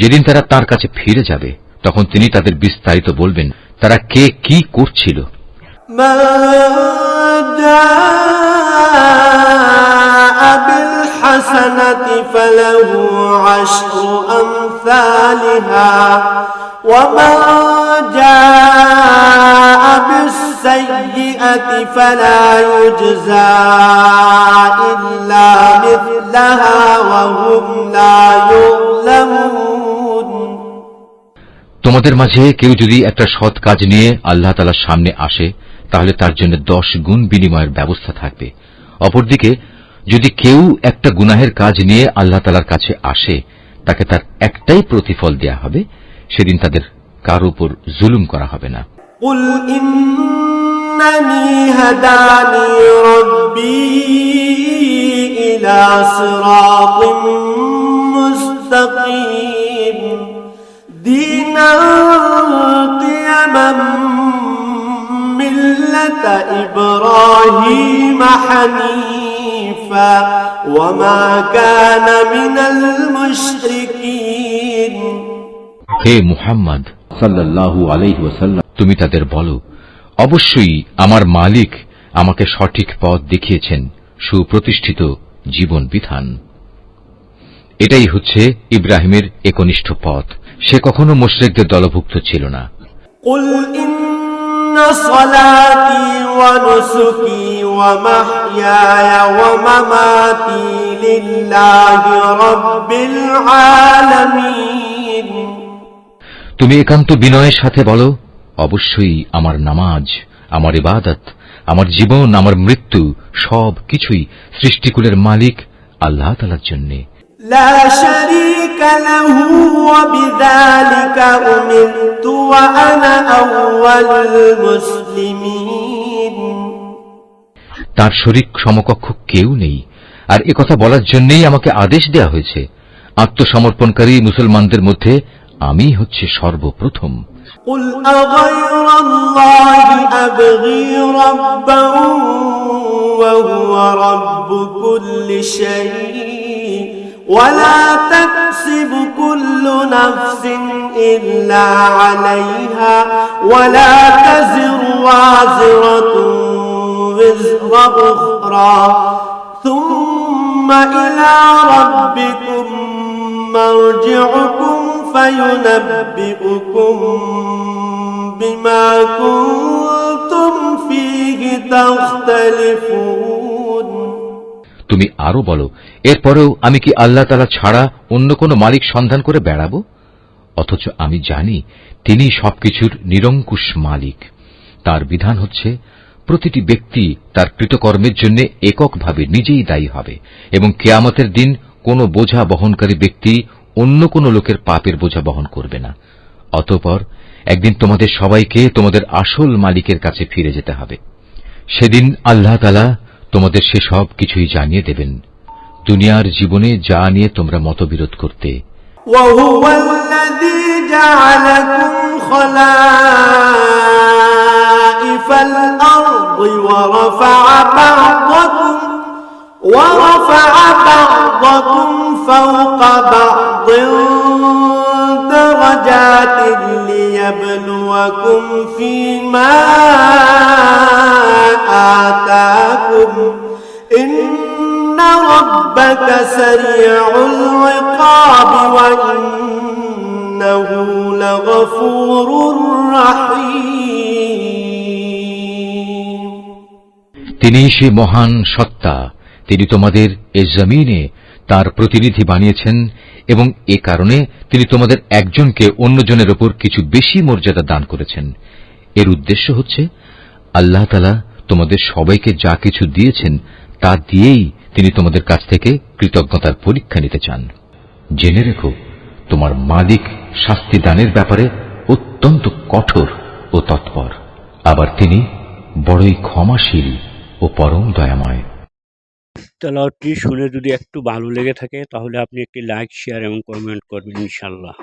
যেদিন তারা তাঁর কাছে ফিরে যাবে, তখন তিনি তাদের বিস্তারিত বলবেন তারা কে কি করছিল। بالحسنة فله عشر أمثالها ومن جاء بالسيئة فلا يجزى إلا مثلها وهم لا يظلمون। তোমাদের মাঝে কেউ যদি একটা সৎ কাজ নিয়ে আল্লাহ তাআলার সামনে আসে, তাহলে তার জন্য 10 গুণ বিনিময়ের ব্যবস্থা থাকবে। অপরদিকে যদি কেউ একটা গুনাহের কাজ নিয়ে আল্লাহ তাআলার কাছে আসে, তাকে তার একটাই প্রতিফল দেয়া হবে। সেদিন তাদের কারো উপর জুলুম করা হবে না। কুল ইন্নানি হাদানি রাব্বি ইলা সিরাতিন মুস্তাকিম দীনান কিয়ামান মিল্লাতা ইব্রাহিম হানিফা ওয়া মা কানা মিনাল মুশরিকিন। হে মুহাম্মদ সাল্লাল্লাহু আলাইহি ওয়াসাল্লাম, তুমি তাদের বলো, অবশ্যই আমার মালিক আমাকে সঠিক পথ দেখিয়েছেন, সুপ্রতিষ্ঠিত জীবন বিধান। এটাই হচ্ছে ইব্রাহিমের একনিষ্ঠ পথ। সে কখনো মুশরিকদের দলভুক্ত ছিল না। কুল ইন্না সালাতি ওয়া নুসুকি ওয়া মাহইয়ায়া ওয়া মামাতি লিল্লাহি রাব্বিল আলামিন। তুমি একান্ত বিনয়ের সাথে বলো, অবশ্যই আমার নামাজ, আমার ইবাদত, আমার জীবন, আমার মৃত্যু সব কিছুই সৃষ্টিকুলের মালিক আল্লাহ তাআলার জন্য। লা শারীকা লাহু ওয়া বিযালিকা উমিরতু ওয়া আনা আউয়ালুল মুসলিমিন। তার শরীক সমকক্ষ কেউ নেই, আর একথা বলার জন্যই আমাকে আদেশ দেয়া হয়েছে। আত্মসমর্পণকারী মুসলমানদের মধ্যে আমি হচ্ছে সর্বপ্রথম। কুল আগায়রাল্লাহি আবগী রাব্বান ওয়া হুয়া রাব্বু কুল্লি শাইইন ولا تكسب كل نفس إلا عليها ولا تزر وازرة وزر أخرى ثم إلى ربكم مرجعكم فينبئكم بما كنتم فيه تختلفون তুমি আরো বলো, এরপরেও আমি কি আল্লাহ তাআলা ছাড়া অন্য কোনো মালিক সন্ধান করে বেড়াবো? অথচ আমি জানি তিনি সবকিছুর নিরঙ্কুশ মালিক। তার বিধান হচ্ছে প্রতিটি ব্যক্তি তার কৃতকর্মের জন্য এককভাবে নিজেই দায়ী হবে এবং কিয়ামতের দিন কোনো বোঝা বহনকারী ব্যক্তি অন্য কোনো লোকের পাপের বোঝা বহন করবে না। অতঃপর একদিন তোমাদের সবাইকে তোমাদের আসল মালিকের কাছে ফিরে যেতে হবে। সেদিন আল্লাহ তাআলা তোমাদের সেসব কিছুই জানিয়ে দেবেন, দুনিয়ার জীবনে যা নিয়ে তোমরা মতবিরোধ করতে। وهو الذي جعلكم خلائف الأرض ورفع بعضكم فوق بعض درجات ليبلوكم فيما آتاكم إن ربك سريع العقاب وإنه لغفور رحيم তিনি সে মহান সত্তা, তিনি তোমাদের এ জমিনে তার প্রতিনিধি বানিয়েছেন এবং এ কারণে তিনি তোমাদের একজনকে অন্যজনের উপর কিছু বেশি মর্যাদা দান করেছেন। এর উদ্দেশ্য হচ্ছে আল্লাহ তাআলা তোমাদের সবাইকে যা কিছু দিয়েছেন তা দিয়েই তিনি তোমাদের কাছ থেকে কৃতজ্ঞতার পরীক্ষা নিতে চান। জেনে রেখো, তোমার মালিক শাস্তি দানের ব্যাপারে অত্যন্ত কঠোর ও তৎপর, আবার তিনি বড়ই ক্ষমাশীল ও পরম দয়াময়। তেলাওয়াতটি শুনে যদি একটু ভালো লেগে থাকে তাহলে আপনি একটি লাইক, শেয়ার এবং কমেন্ট করবেন ইনশাআল্লাহ।